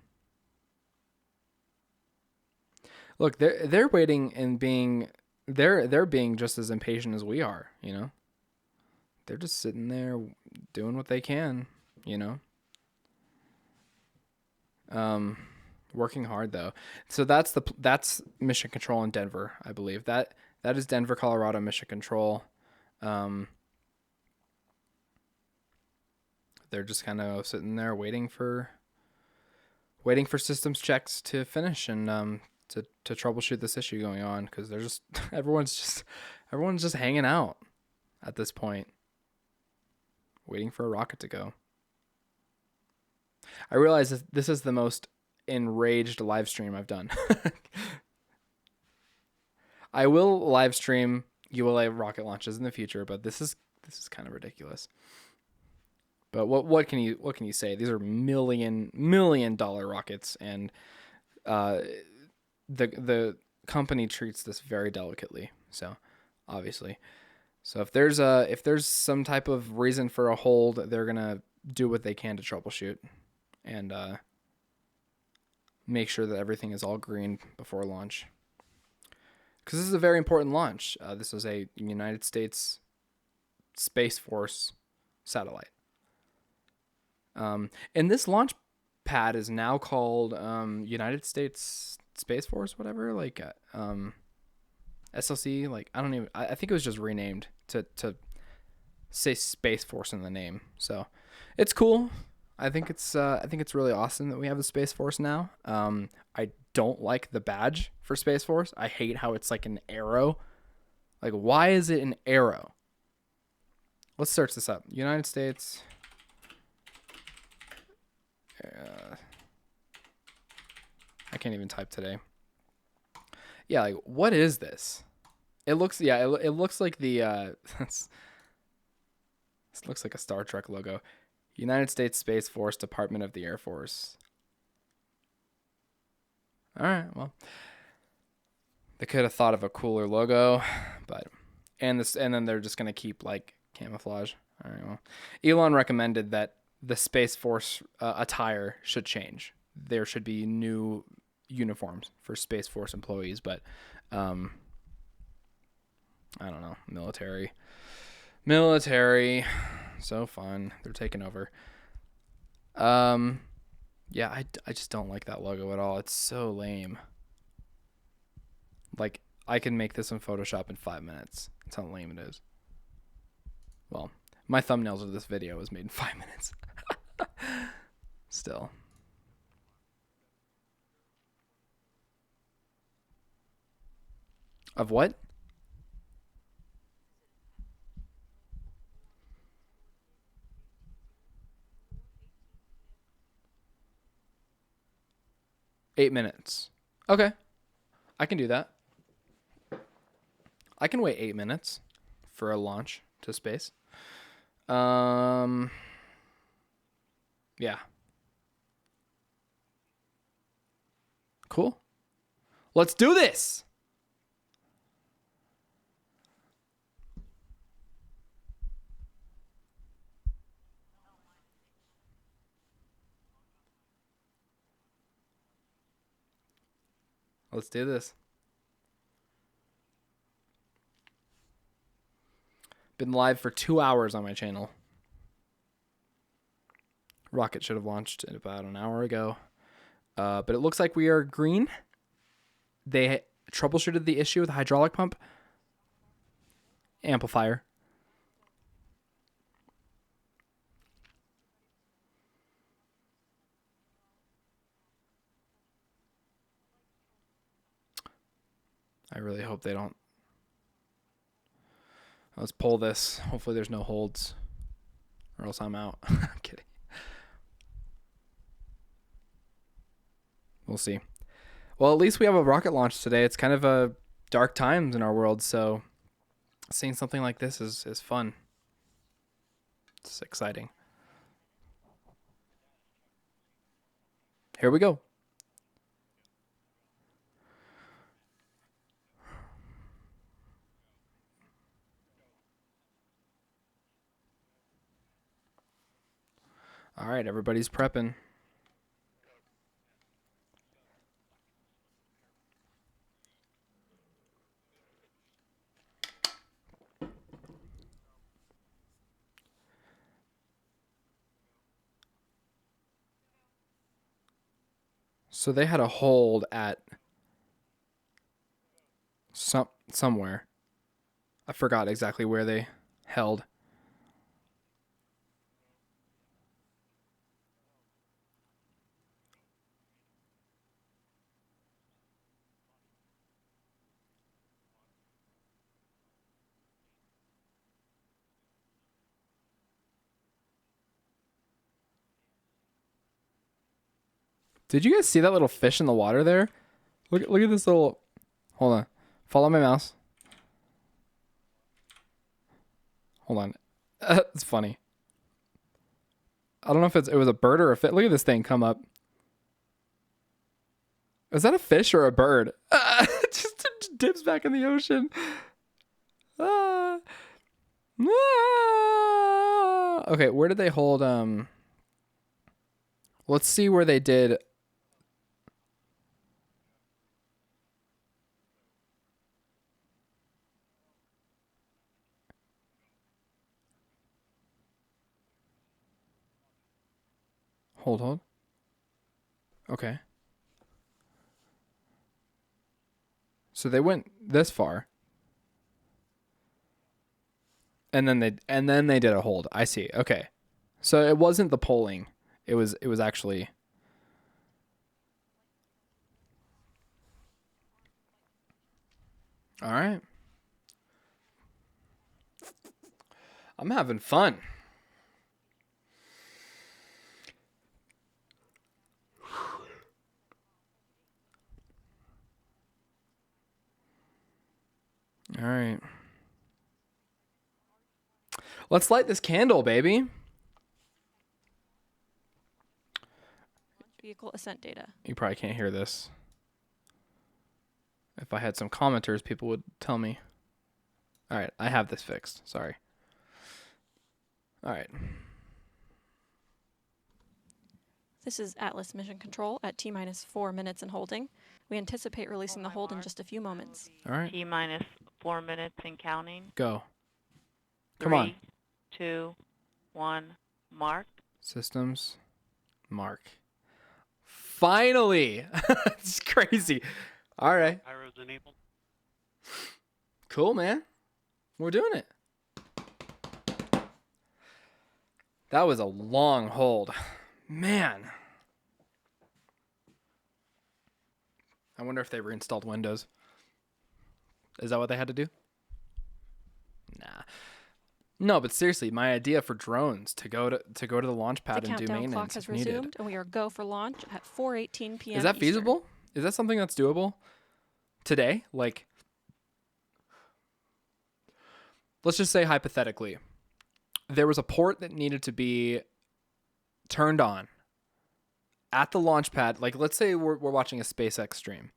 Look, they're waiting and they're being just as impatient as we are, you know? They're just sitting there doing what they can, you know? Working hard though. So that's Mission Control in Denver, I believe. That is Denver, Colorado Mission Control. They're just kind of sitting there waiting for systems checks to finish and to troubleshoot this issue going on, because they're just everyone's just hanging out at this point, waiting for a rocket to go. I realize this is the most enraged live stream I've done. I will live stream ULA rocket launches in the future, but this is kind of ridiculous. But what can you say? These are million dollar rockets, and the company treats this very delicately. So obviously, if there's some type of reason for a hold, they're gonna do what they can to troubleshoot and make sure that everything is all green before launch. Because this is a very important launch. This is a United States Space Force satellite. And this launch pad is now called United States Space Force, whatever, like SLC. Like I think it was just renamed to say Space Force in the name. So it's cool. I think it's really awesome that we have the Space Force now. I don't like the badge for Space Force. I hate how it's like an arrow. Like, why is it an arrow? Let's search this up. United States. I can't even type today. Yeah, like, what is this? It looks, yeah, it looks like the, this looks like a Star Trek logo. United States Space Force, Department of the Air Force. All right, well, they could have thought of a cooler logo, but, and then they're just going to keep, like, camouflage. All right, well, Elon recommended that the Space Force attire should change. There should be new uniforms for Space Force employees, but I don't know. Military, so fun. They're taking over. Yeah, I just don't like that logo at all. It's so lame. Like, I can make this in Photoshop in 5 minutes. That's how lame it is. Well, my thumbnails of this video was made in 5 minutes. Still. Of what? Eight minutes. Okay. I can do that. I can wait 8 minutes for a launch to space. Yeah. Cool. Let's do this. Let's do this. Been live for 2 hours on my channel. Rocket should have launched about an hour ago. But it looks like we are green. They troubleshooted the issue with the hydraulic pump. Amplifier. I really hope they don't. Let's pull this. Hopefully there's no holds, or else I'm out. I'm kidding. We'll see. Well, at least we have a rocket launch today. It's kind of a dark times in our world, so seeing something like this is fun. It's exciting. Here we go. All right, everybody's prepping. So they had a hold at somewhere. I forgot exactly where they held. Did you guys see that little fish in the water there? Look at this little. Hold on. Follow my mouse. Hold on. It's funny. I don't know if it was a bird or a fish. Look at this thing come up. Is that a fish or a bird? It just dips back in the ocean. Okay, where did they hold? Let's see where they did. Hold. Okay. So they went this far. And then they did a hold. I see. Okay. So it wasn't the polling. It was actually. All right. I'm having fun. All right. Let's light this candle, baby. Vehicle ascent data. You probably can't hear this. If I had some commenters, people would tell me. All right, I have this fixed. Sorry. All right. This is Atlas Mission Control at T-minus 4 minutes and holding. We anticipate releasing the hold in just a few moments. All right. T-minus 4 minutes and counting. Go. Come on. 3, 2, 1, mark. Systems. Mark. Finally! It's crazy. All right. Pyro's enabled. Cool, man. We're doing it. That was a long hold. Man. I wonder if they reinstalled Windows. Is that what they had to do? Nah. No, but seriously, my idea for drones to go to the launch pad and do The countdown maintenance clock has if needed. resumed, and we are go for launch at 4:18 p.m. Is that Eastern. feasible? Is that something that's doable today? Like, let's just say hypothetically, there was a port that needed to be turned on at the launch pad. Like, let's say we're watching a SpaceX stream,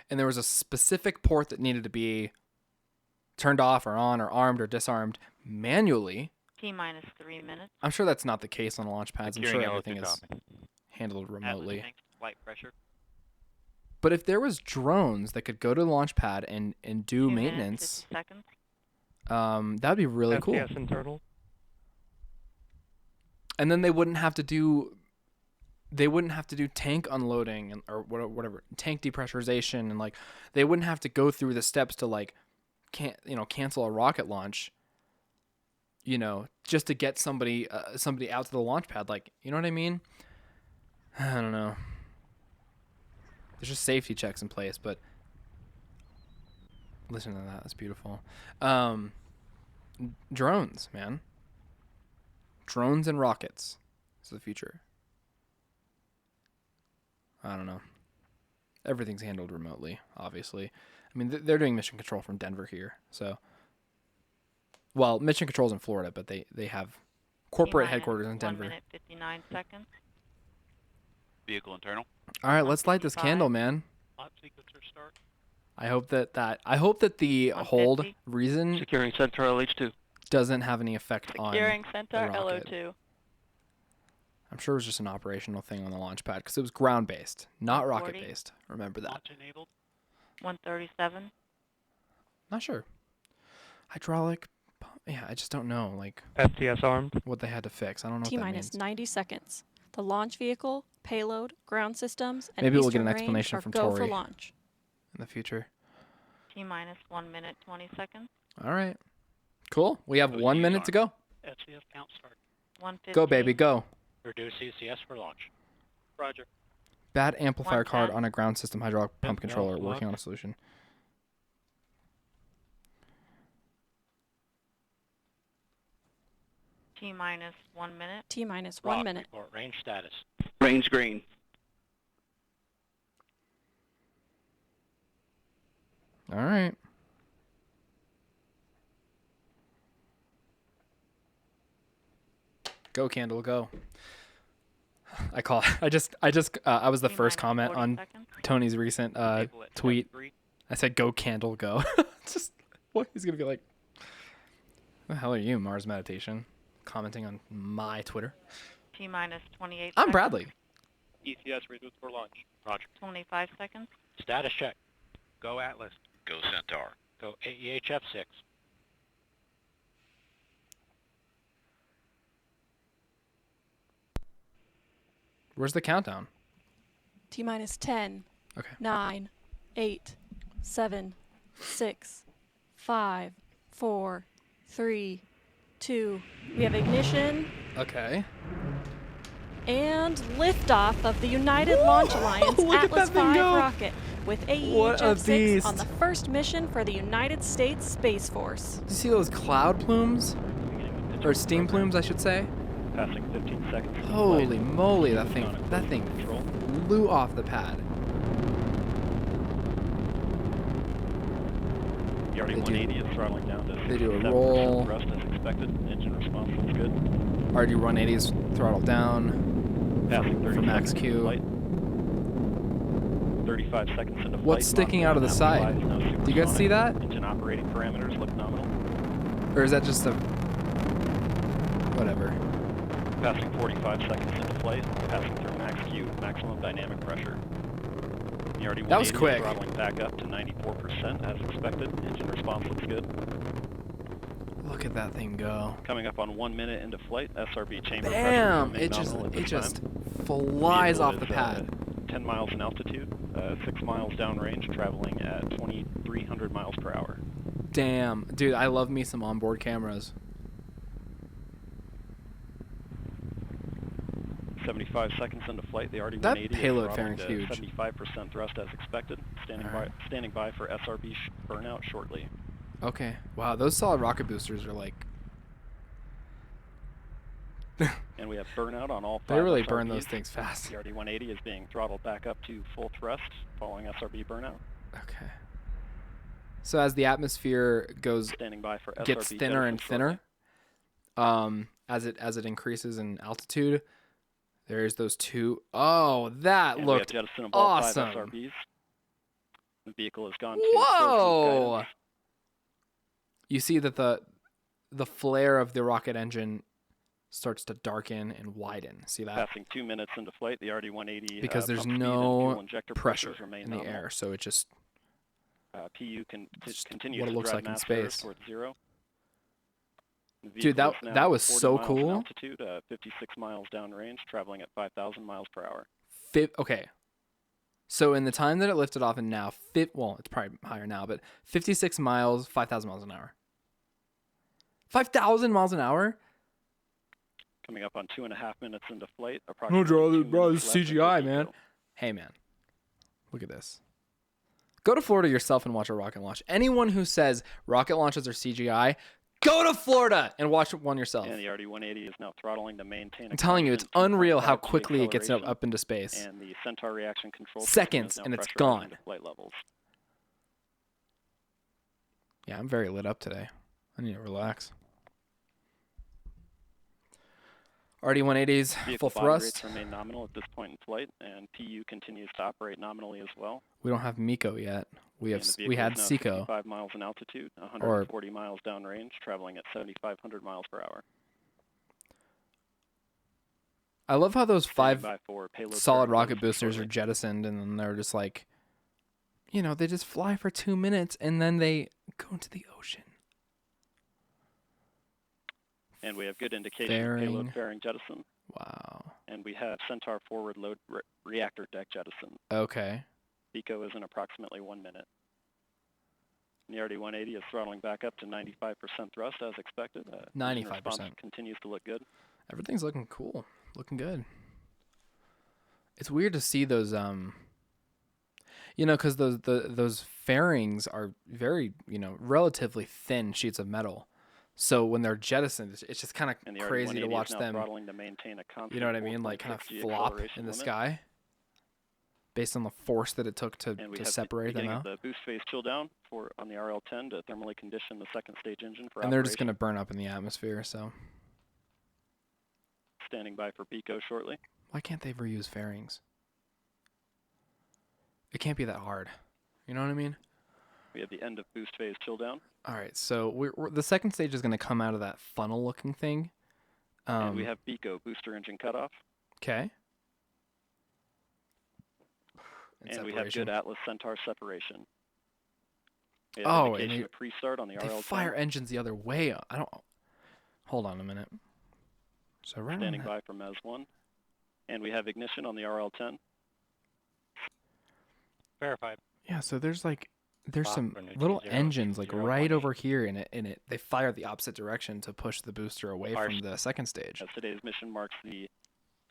and there was a specific port that needed to be turned off or on or armed or disarmed manually. T-minus 3 minutes. I'm sure that's not the case on launch pads. I'm sure Securing everything L2 is handled remotely. Atlas tank, flight pressure. But if there was drones that could go to the launch pad and do 2 minutes, maintenance, 50 seconds. that'd be really cool. FPS internal. And then they wouldn't have to do tank unloading and or whatever, tank depressurization, and like they wouldn't have to go through the steps to like cancel a rocket launch, just to get somebody out to the launch pad. Like, you know what I mean? I don't know. There's just safety checks in place, but listen to that. That's beautiful. Drones, man. Drones and rockets is the future. I don't know. Everything's handled remotely, obviously. I mean, they're doing mission control from Denver here, so. Well, mission control's in Florida, but they have corporate headquarters in Denver. 1 minute, 59 seconds. Vehicle internal. All right, let's light this candle, man. Launch sequencer start. I hope that the hold 150. reason Securing Centaur LH2. doesn't have any effect on Securing the Centaur rocket. LO2. I'm sure it was just an operational thing on the launch pad because it was ground-based, not 140. rocket-based. Remember that. Launch enabled. 137. Not sure. Hydraulic. Yeah, I just don't know, like, FPS armed. what they had to fix. I don't know what that T-minus means. 90 seconds. The launch vehicle, payload, ground systems, and Maybe we'll get eastern an range explanation are from go for Tori. launch. In the future. T-minus 1 minute, 20 seconds. All right. Cool. We have 1 minute to go. SCS count start. 150. Go, baby, go. Reduce CCS for launch. Roger. Bad amplifier card 110. on a ground system hydraulic pump Yep, controller. no, Working lock. on a solution. T-minus 1 minute. T-minus 1 Rock, minute. report range status. Range green. All right. Go, Candle, go. I was the first T-minus comment 40 on seconds. Tony's recent Table at tweet. 3. I said, go, Candle, go. Just, what? He's going to be like, who the hell are you, Mars Meditation? Commenting on my Twitter. T-minus 28 I'm seconds. Bradley. ECS reduced for launch. Roger. 25 seconds. Status check. Go Atlas. Go Centaur. Go AEHF-6. Where's the countdown? T-minus 10, Okay. 9, 8, 7, 6, 5, 4, 3, 2. We have ignition Okay. and liftoff of the United Launch Alliance Look at Atlas that thing V go. rocket. with What a AEHF-6 on beast. the first mission for the United States Space Force. Do you see those cloud plumes? Or steam plumes, I should say. Passing 15 seconds. Holy moly, that thing flew off the pad. The RD-180 is throttling down to They do a 67% roll. thrust as expected. Engine response looks good. RD-180 is throttle down Passing 30 for max seconds Q. into flight. 35 seconds into flight. What's sticking out of the side? Do you guys see that? Engine operating parameters look nominal. Or is that just a... whatever. Passing 45 seconds into flight. Passing through max Q, maximum dynamic pressure. The RD-180 That was quick. is throttling back up to 94% as expected. Engine response looks good. Look at that thing go. Coming up on 1 minute into flight. SRB chamber Bam! pressure It just time. flies Vehicle off the is, pad. 10 miles in altitude, 6 miles downrange, traveling at 2,300 miles per hour. Damn. Dude, I love me some onboard cameras. 75 seconds into flight, the RD-180 That is payload throttling fairing's to huge. 75% thrust as expected. Standing by for SRB burnout shortly. Okay. Wow, those solid rocket boosters are like... And we have burnout on all 5 They really SRBs. burn those things fast. The RD-180 is being throttled back up to full thrust following SRB burnout. Okay. So as the atmosphere Standing by for gets SRB thinner and jettison thinner, as it increases in altitude, there's those two. Oh, that and we have looked jettison of all 5 awesome. SRBs. The vehicle has gone to Whoa! guidance. You see that the flare of the rocket engine starts to darken and widen. See that? Passing 2 minutes into flight, the RD-180 Because there's pump speed and no fuel injector pressure pressures remain in the nominal. air, so it just PU continues what it to looks drive like in mass error space. towards 0. The Dude, vehicle is now that was 40 so miles in cool. altitude, 56 miles downrange, traveling at 5,000 miles per hour. Okay. So in the time that it lifted off and now, well, it's probably higher now, but 56 miles, 5,000 miles an hour. 5,000 miles an hour? Coming up on 2.5 minutes into flight. No, Approximately bro, 2 this minutes left CGI, of the man. vehicle. Hey, man. Look at this. Go to Florida yourself and watch a rocket launch. Anyone who says rocket launches are CGI, go to Florida and watch one yourself. And the RD-180 is now throttling to maintain. I'm telling you, it's unreal how quickly it gets up into space. And the Centaur reaction control Seconds, system is now and it's pressurizing gone. to flight levels. Yeah, I'm very lit up today. I need to relax. RD-180s, Vehicle full body thrust. rates remain nominal at this point in flight, and PU continues to operate nominally as well. We don't have Miko yet. We And the had vehicle is now Seco. 65 miles in altitude, 140 miles downrange, traveling at 7,500 miles per hour. I love how those 5 by for payload solid fairing rocket booster boosters are shortly. jettisoned, and then they're just like, they just fly for 2 minutes, and then they go into the ocean. And we have good indication of Fairing. payload fairing jettison. Wow. And we have Centaur forward load reactor deck jettison. Okay. Pico is in approximately 1 minute. And the RD-180 is throttling back up to 95% thrust as expected. Engine 95%. response continues to look good. Everything's looking cool. Looking good. It's weird to see those, because those fairings are very, relatively thin sheets of metal. So when they're jettisoned, it's just kind And of the crazy to RD-180 watch is now them, throttling to maintain a constant you know what I mean? Like kind of 4.6 G flop acceleration in the limit. sky based on the force that it took to And we have separate them beginning out. of the boost phase chill down on the RL-10 to thermally condition the second stage engine for And they're just operation. going to burn up in the atmosphere, so Standing by for Pico shortly. why can't they reuse fairings? It can't be that hard. You know what I mean? We have the end of boost phase chill down. All right, so the second stage is going to come out of that funnel-looking thing. And we have Pico booster engine cutoff. Okay. And we have good Atlas Centaur separation. We have Oh, indication and of pre-start on the they RL-10. fire engines the other way. I don't. Hold on a minute. So right Standing on by for MES 1. And we have ignition on the RL-10. Verified. Yeah, so there's some for new little T0, engines like 018. right over here in it. They fire the opposite direction to push the booster away from the second stage. As today's mission marks the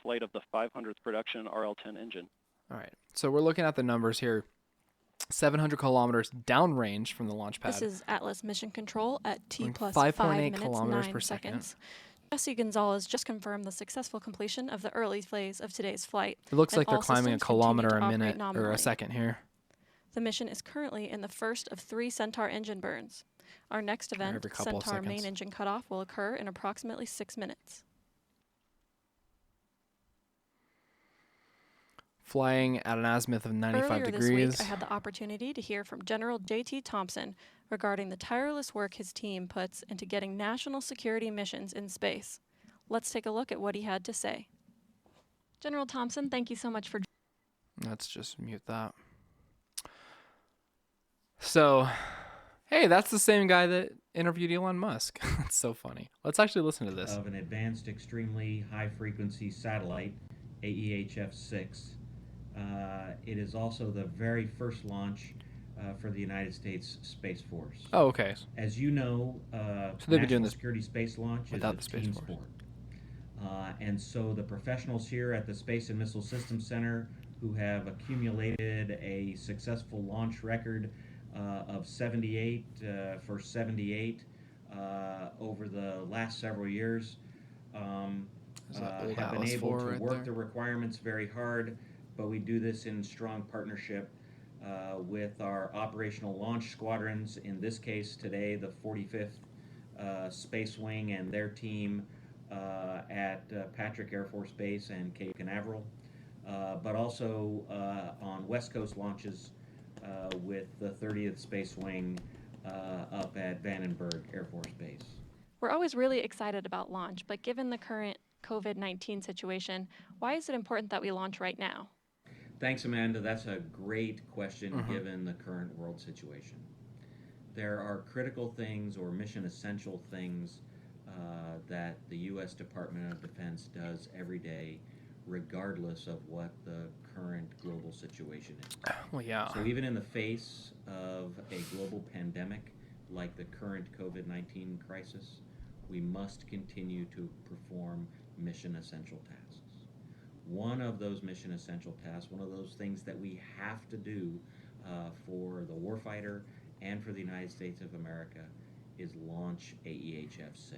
flight of the 500th production RL-10 engine. All right, so we're looking at the numbers here. 700 kilometers downrange from the launch pad. This is Atlas Mission Control at T Going plus 5.8 5 minutes, kilometers 9 per second. seconds. Jesse Gonzalez just confirmed the successful completion of the early phase of today's flight. It looks and like they're all climbing a systems continue kilometer to a operate minute or nominally. a second here. The mission is currently in the first of 3 Centaur engine burns. Our next event, every couple of Centaur main seconds. engine cutoff, will occur in approximately 6 minutes. Flying at an azimuth of 95 Earlier degrees. this week, I had the opportunity to hear from General J.T. Thompson regarding the tireless work his team puts into getting national security missions in space. Let's take a look at what he had to say. General Thompson, thank you so much for... Let's just mute that. So, hey, that's the same guy that interviewed Elon Musk. That's so funny. Let's actually listen to this. Of an advanced, extremely high-frequency satellite, AEHF-6. It is also the very first launch for the United States Space Force. Oh, okay. As you know, So they've been doing national this security space launch is without a the Space team Force. sport. And so the professionals here at the Space and Missile Systems Center, who have accumulated a successful launch record of 78 for 78 over the last several years, have been able to work the requirements very hard, but we do this in strong partnership with our operational launch squadrons. In this case today, the 45th Space Wing and their team at Patrick Air Force Base and Cape Canaveral, but also on West Coast launches with the 30th Space Wing up at Vandenberg Air Force Base. We're always really excited about launch, but given the current COVID-19 situation, why is it important that we launch right now? Thanks, Amanda. That's a great question given the current world situation. There are critical things or mission essential things that the U.S. Department of Defense does every day, regardless of what the current global situation is. Well, yeah. So even in the face of a global pandemic like the current COVID-19 crisis, we must continue to perform mission essential tasks. One of those mission essential tasks, one of those things that we have to do for the warfighter and for the United States of America is launch AEHF-6.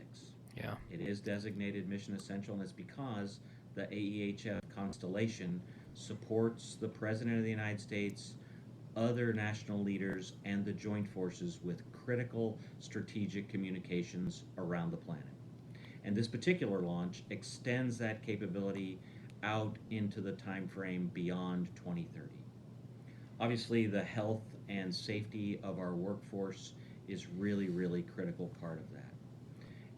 Yeah. It is designated mission essential, and it's because the AEHF constellation supports the President of the United States, other national leaders, and the joint forces with critical strategic communications around the planet. And this particular launch extends that capability out into the time frame beyond 2030. Obviously, the health and safety of our workforce is really, really critical part of that.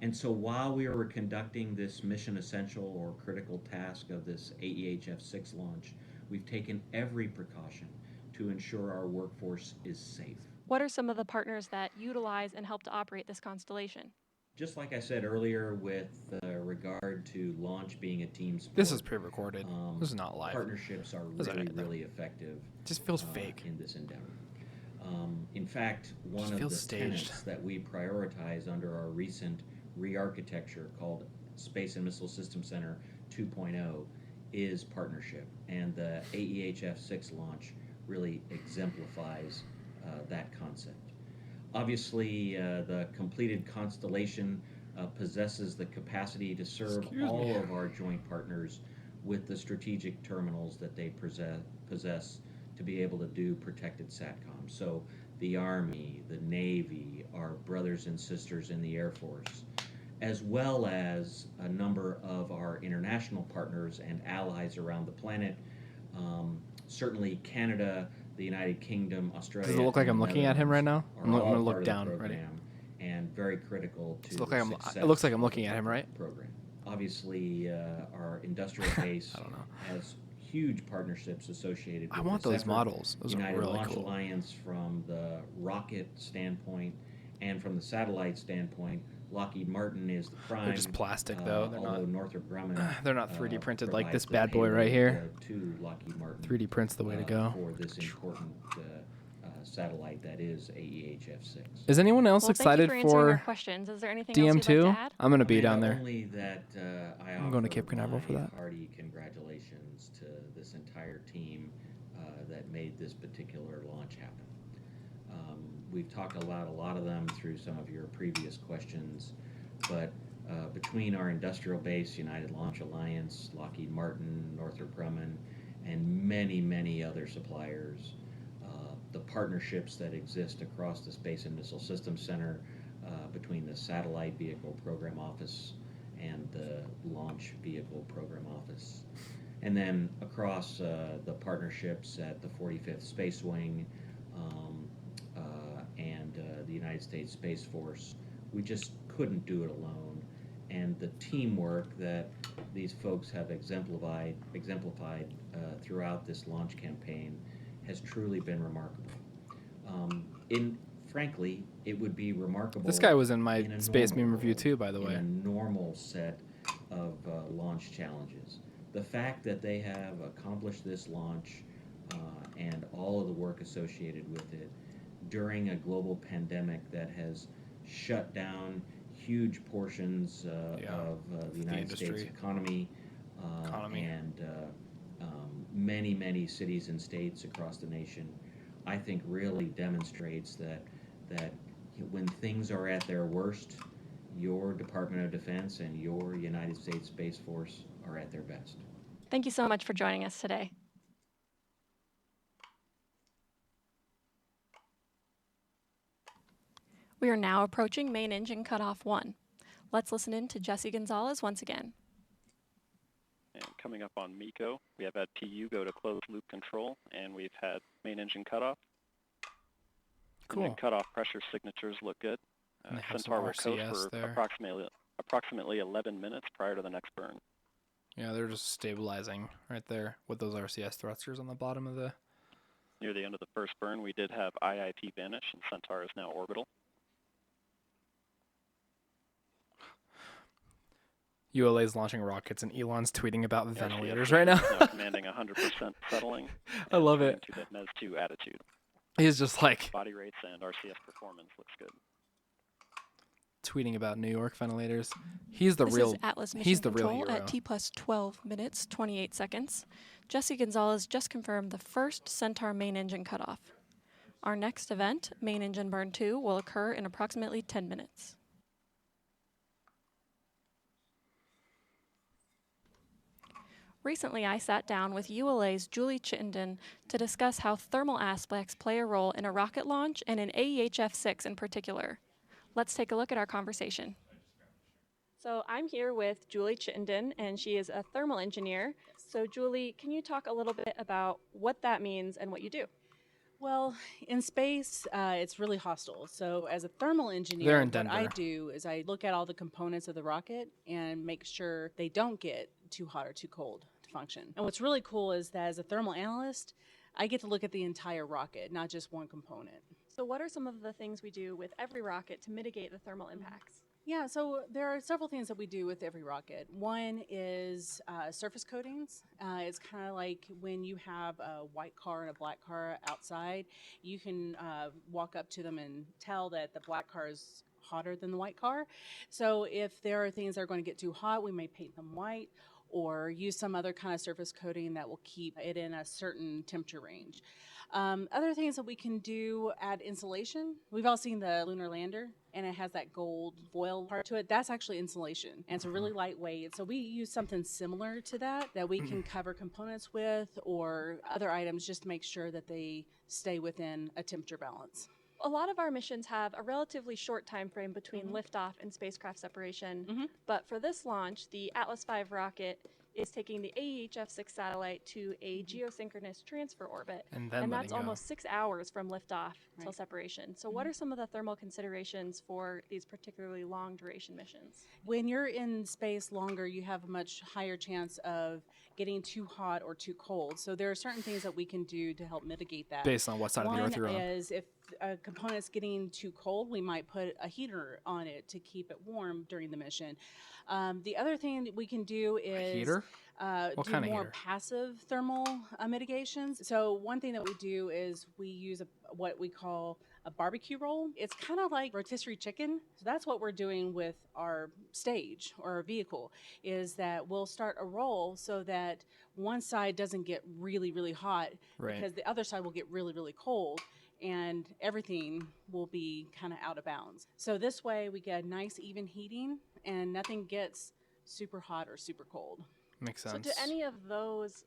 And so while we were conducting this mission essential or critical task of this AEHF-6 launch, we've taken every precaution to ensure our workforce is safe. What are some of the partners that utilize and help to operate this constellation? Just like I said earlier with regard to launch being a team sport. This is pre-recorded. This is not live. Partnerships are really effective. It just feels fake. In this endeavor. In fact, one of the staged. tenets that we prioritize under our recent re-architecture called Space and Missile Systems Center 2.0 is partnership. And the AEHF-6 launch really exemplifies that concept. Obviously, the completed constellation possesses the capacity to serve all of our joint partners with the strategic terminals that they possess to be able to do protected SATCOM. So the Army, the Navy, our brothers and sisters in the Air Force, as well as a number of our international partners and allies around the planet, certainly Canada, the United Kingdom, Australia. Does it look like I'm looking at him right now? I'm going to look down. Ready? And very critical to it looks like I'm looking at him, right? Program. Obviously, our industrial base has huge partnerships associated with I want this those effort. models. Those United are really Launch cool. Alliance from the rocket standpoint and from the satellite standpoint. Lockheed Martin is the prime. They're just plastic, though. They're not. Northrop Grumman. They're not 3D printed like this provides bad the boy right here. to Lockheed Martin. 3D print's the way to go. For this important satellite that is AEHF-6. Is anyone else excited thank you for answering our for questions. Is there anything else DM2? you'd like to add? I'm going to be down there. Only that I'm going to Cape Canaveral for that. Hearty congratulations to this entire team that made this particular launch happen. We've talked about a lot of them through some of your previous questions, but between our industrial base, United Launch Alliance, Lockheed Martin, Northrop Grumman, and many, many other suppliers, the partnerships that exist across the Space and Missile Systems Center between the Satellite Vehicle Program Office and the Launch Vehicle Program Office. And then across the partnerships at the 45th Space Wing and the United States Space Force, we just couldn't do it alone. And the teamwork that these folks have exemplified throughout this launch campaign has truly been remarkable. Frankly, it would be remarkable. This guy was in my space meme review too, by the way. In a normal set of launch challenges. The fact that they have accomplished this launch and all of the work associated with it during a global pandemic that has shut down huge portions of the United States economy. And many, many cities and states across the nation, I think really demonstrates that when things are at their worst, your Department of Defense and your United States Space Force are at their best. Thank you so much for joining us today. We are now approaching main engine cutoff 1. Let's listen in to Jesse Gonzalez once again. And coming up on MECO, we have had PU go to closed loop control, and we've had main engine cutoff. Cool. And cutoff pressure signatures look good. Centaur will coast for approximately 11 minutes prior to the next burn. Yeah, they're just stabilizing right there with those RCS thrusters on the bottom of the... Near the end of the first burn, we did have IIP vanish, and Centaur is now orbital. ULA is launching rockets, and Elon's tweeting about ventilators right now. Now commanding 100% settling. I love it. To the MES 2 attitude. He's just like... Body rates and RCS performance looks good. Tweeting about New York ventilators. He's the This real. is Atlas Mission He's the real Control hero. at T+12 minutes 28 seconds. Jesse Gonzalez just confirmed the first Centaur main engine cutoff. Our next event, main engine burn 2, will occur in approximately 10 minutes. Recently, I sat down with ULA's Julie Chittenden to discuss how thermal aspects play a role in a rocket launch and in AEHF-6 in particular. Let's take a look at our conversation. So I'm here with Julie Chittenden, and she is a thermal engineer. So Julie, can you talk a little bit about what that means and what you do? Well, in space, it's really hostile. So as a thermal engineer, what I do is I look at all the components of the rocket and make sure they don't get too hot or too cold to function. And what's really cool is that as a thermal analyst, I get to look at the entire rocket, not just one component. So what are some of the things we do with every rocket to mitigate the thermal impacts? Yeah, so there are several things that we do with every rocket. One is surface coatings. It's kind of like when you have a white car and a black car outside, you can walk up to them and tell that the black car is hotter than the white car. So if there are things that are going to get too hot, we may paint them white or use some other kind of surface coating that will keep it in a certain temperature range. Other things that we can do, add insulation. We've all seen the lunar lander, and it has that gold foil part to it. That's actually insulation, and it's a really lightweight. So we use something similar to that we can cover components with or other items just to make sure that they stay within a temperature balance. A lot of our missions have a relatively short time frame between liftoff and spacecraft separation, but for this launch, the Atlas V rocket is taking the AEHF-6 satellite to a geosynchronous transfer orbit, and that's almost 6 hours from liftoff till separation. So what are some of the thermal considerations for these particularly long duration missions? When you're in space longer, you have a much higher chance of getting too hot or too cold. So there are certain things that we can do to help mitigate that. Based on what side of the Earth you're on. One is if a component's getting too cold, we might put a heater on it to keep it warm during the mission. The other thing that we can do is do more passive thermal mitigations. So one thing that we do is we use what we call a barbecue roll. It's kind of like rotisserie chicken. So that's what we're doing with our stage or our vehicle, is that we'll start a roll so that one side doesn't get really, really hot because the other side will get really, really cold, and everything will be kind of out of bounds. So this way we get nice even heating and nothing gets super hot or super cold. Makes sense. So do any of those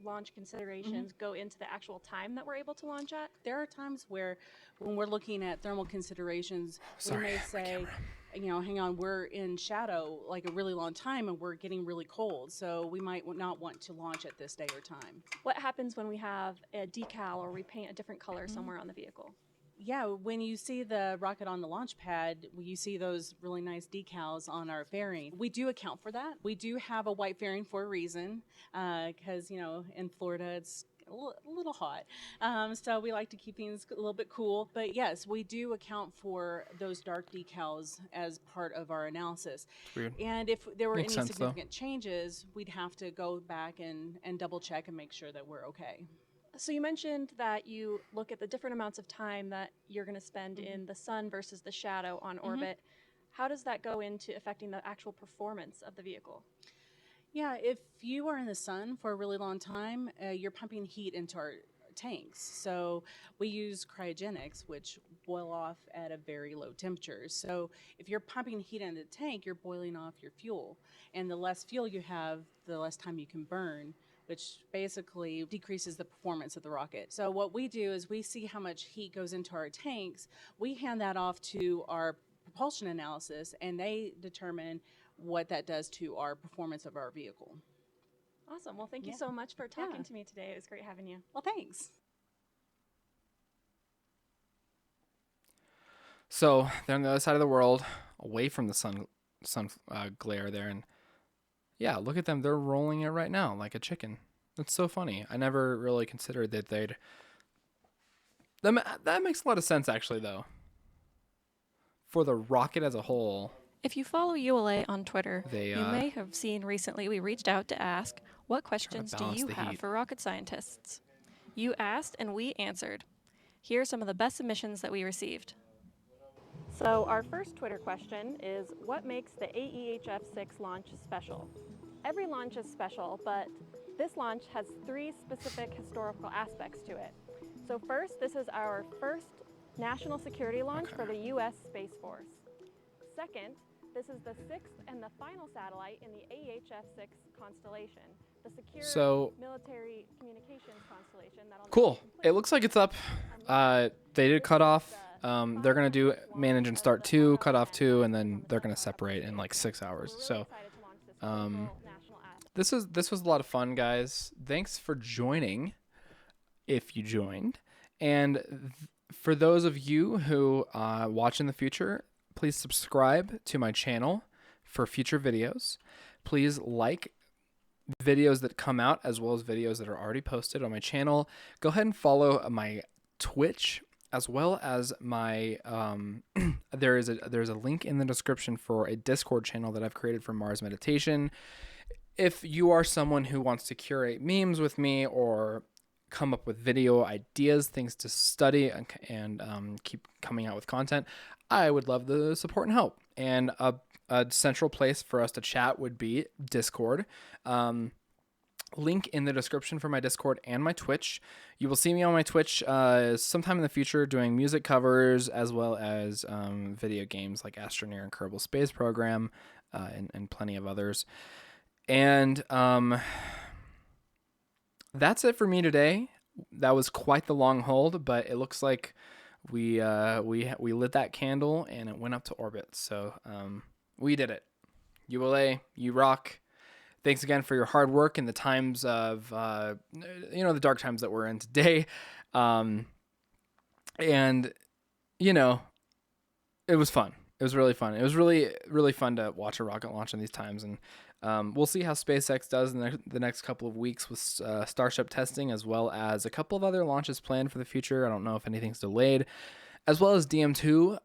launch considerations go into the actual time that we're able to launch at? There are times where when we're looking at thermal considerations, we may say, you know, hang on, we're in shadow like a really long time and we're getting really cold. So we might not want to launch at this day or time. What happens when we have a decal or we paint a different color somewhere on the vehicle? Yeah, when you see the rocket on the launch pad, you see those really nice decals on our fairing. We do account for that. We do have a white fairing for a reason, because, you know, in Florida it's a little hot. So we like to keep things a little bit cool. But yes, we do account for those dark decals as part of our analysis. Weird. And if there were Makes any sense, though. significant changes, we'd have to go back and double check and make sure that we're okay. So you mentioned that you look at the different amounts of time that you're going to spend in the sun versus the shadow on orbit. How does that go into affecting the actual performance of the vehicle? Yeah, if you are in the sun for a really long time, you're pumping heat into our tanks. So we use cryogenics, which boil off at a very low temperature. So if you're pumping heat into the tank, you're boiling off your fuel. And the less fuel you have, the less time you can burn, which basically decreases the performance of the rocket. So what we do is we see how much heat goes into our tanks. We hand that off to our propulsion analysis, and they determine what that does to our performance of our vehicle. Awesome. Well, thank you so much for talking to me today. It was great having you. Well, thanks. So they're on the other side of the world, away from the sun glare there, and yeah, look at them. They're rolling it right now like a chicken. That's so funny. I never really considered that they'd... That makes a lot of sense, actually, though. For the rocket as a whole... If you follow ULA on Twitter, They, you may have seen recently we reached out to ask, what questions do balance you the have heat. for rocket scientists? You asked and we answered. Here are some of the best submissions that we received. So our first Twitter question is, what makes the AEHF-6 launch special? Every launch is special, but this launch has 3 specific historical aspects to it. So first, this is our first national security launch for the U.S. Space Force. Second, this is the 6th and the final satellite in the AEHF-6 constellation, the secure military communications constellation. Cool. It looks like it's up. They did cut off. They're going to do manage and start 2, cut off 2, and then they're going to separate in like 6 hours. So this was a lot of fun, guys. Thanks for joining, if you joined. And for those of you who watch in the future, please subscribe to my channel for future videos. Please like videos that come out as well as videos that are already posted on my channel. Go ahead and follow my Twitch as well as my there's a link in the description for a Discord channel that I've created for Mars Meditation. If you are someone who wants to curate memes with me or come up with video ideas, things to study, and keep coming out with content, I would love the support and help. And a central place for us to chat would be Discord. Link in the description for my Discord and my Twitch. You will see me on my Twitch sometime in the future doing music covers as well as video games like Astroneer and Kerbal Space Program and plenty of others. And that's it for me today. That was quite the long hold, but it looks like we lit that candle and it went up to orbit. So we did it. ULA, you rock. Thanks again for your hard work in the times of the dark times that we're in today. And it was fun. It was really fun. It was really, really fun to watch a rocket launch in these times. And we'll see how SpaceX does in the next couple of weeks with Starship testing, as well as a couple of other launches planned for the future. I don't know if anything's delayed. As well as DM2,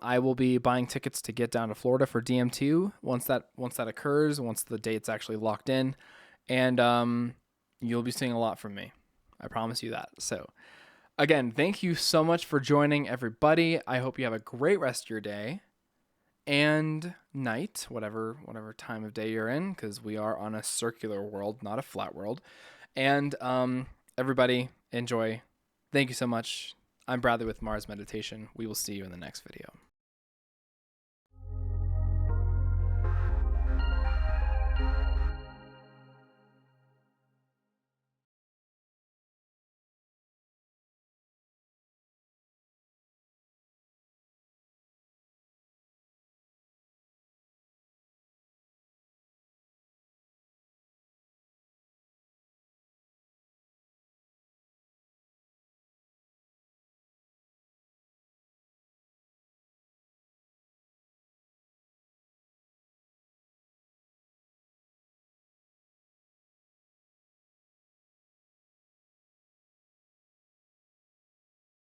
I will be buying tickets to get down to Florida for DM2 once that occurs, once the date's actually locked in. And you'll be seeing a lot from me. I promise you that. So Again, thank you so much for joining, everybody. I hope you have a great rest of your day and night, whatever time of day you're in, because we are on a circular world, not a flat world. And everybody, enjoy. Thank you so much. I'm Bradley with Mars Meditation. We will see you in the next video.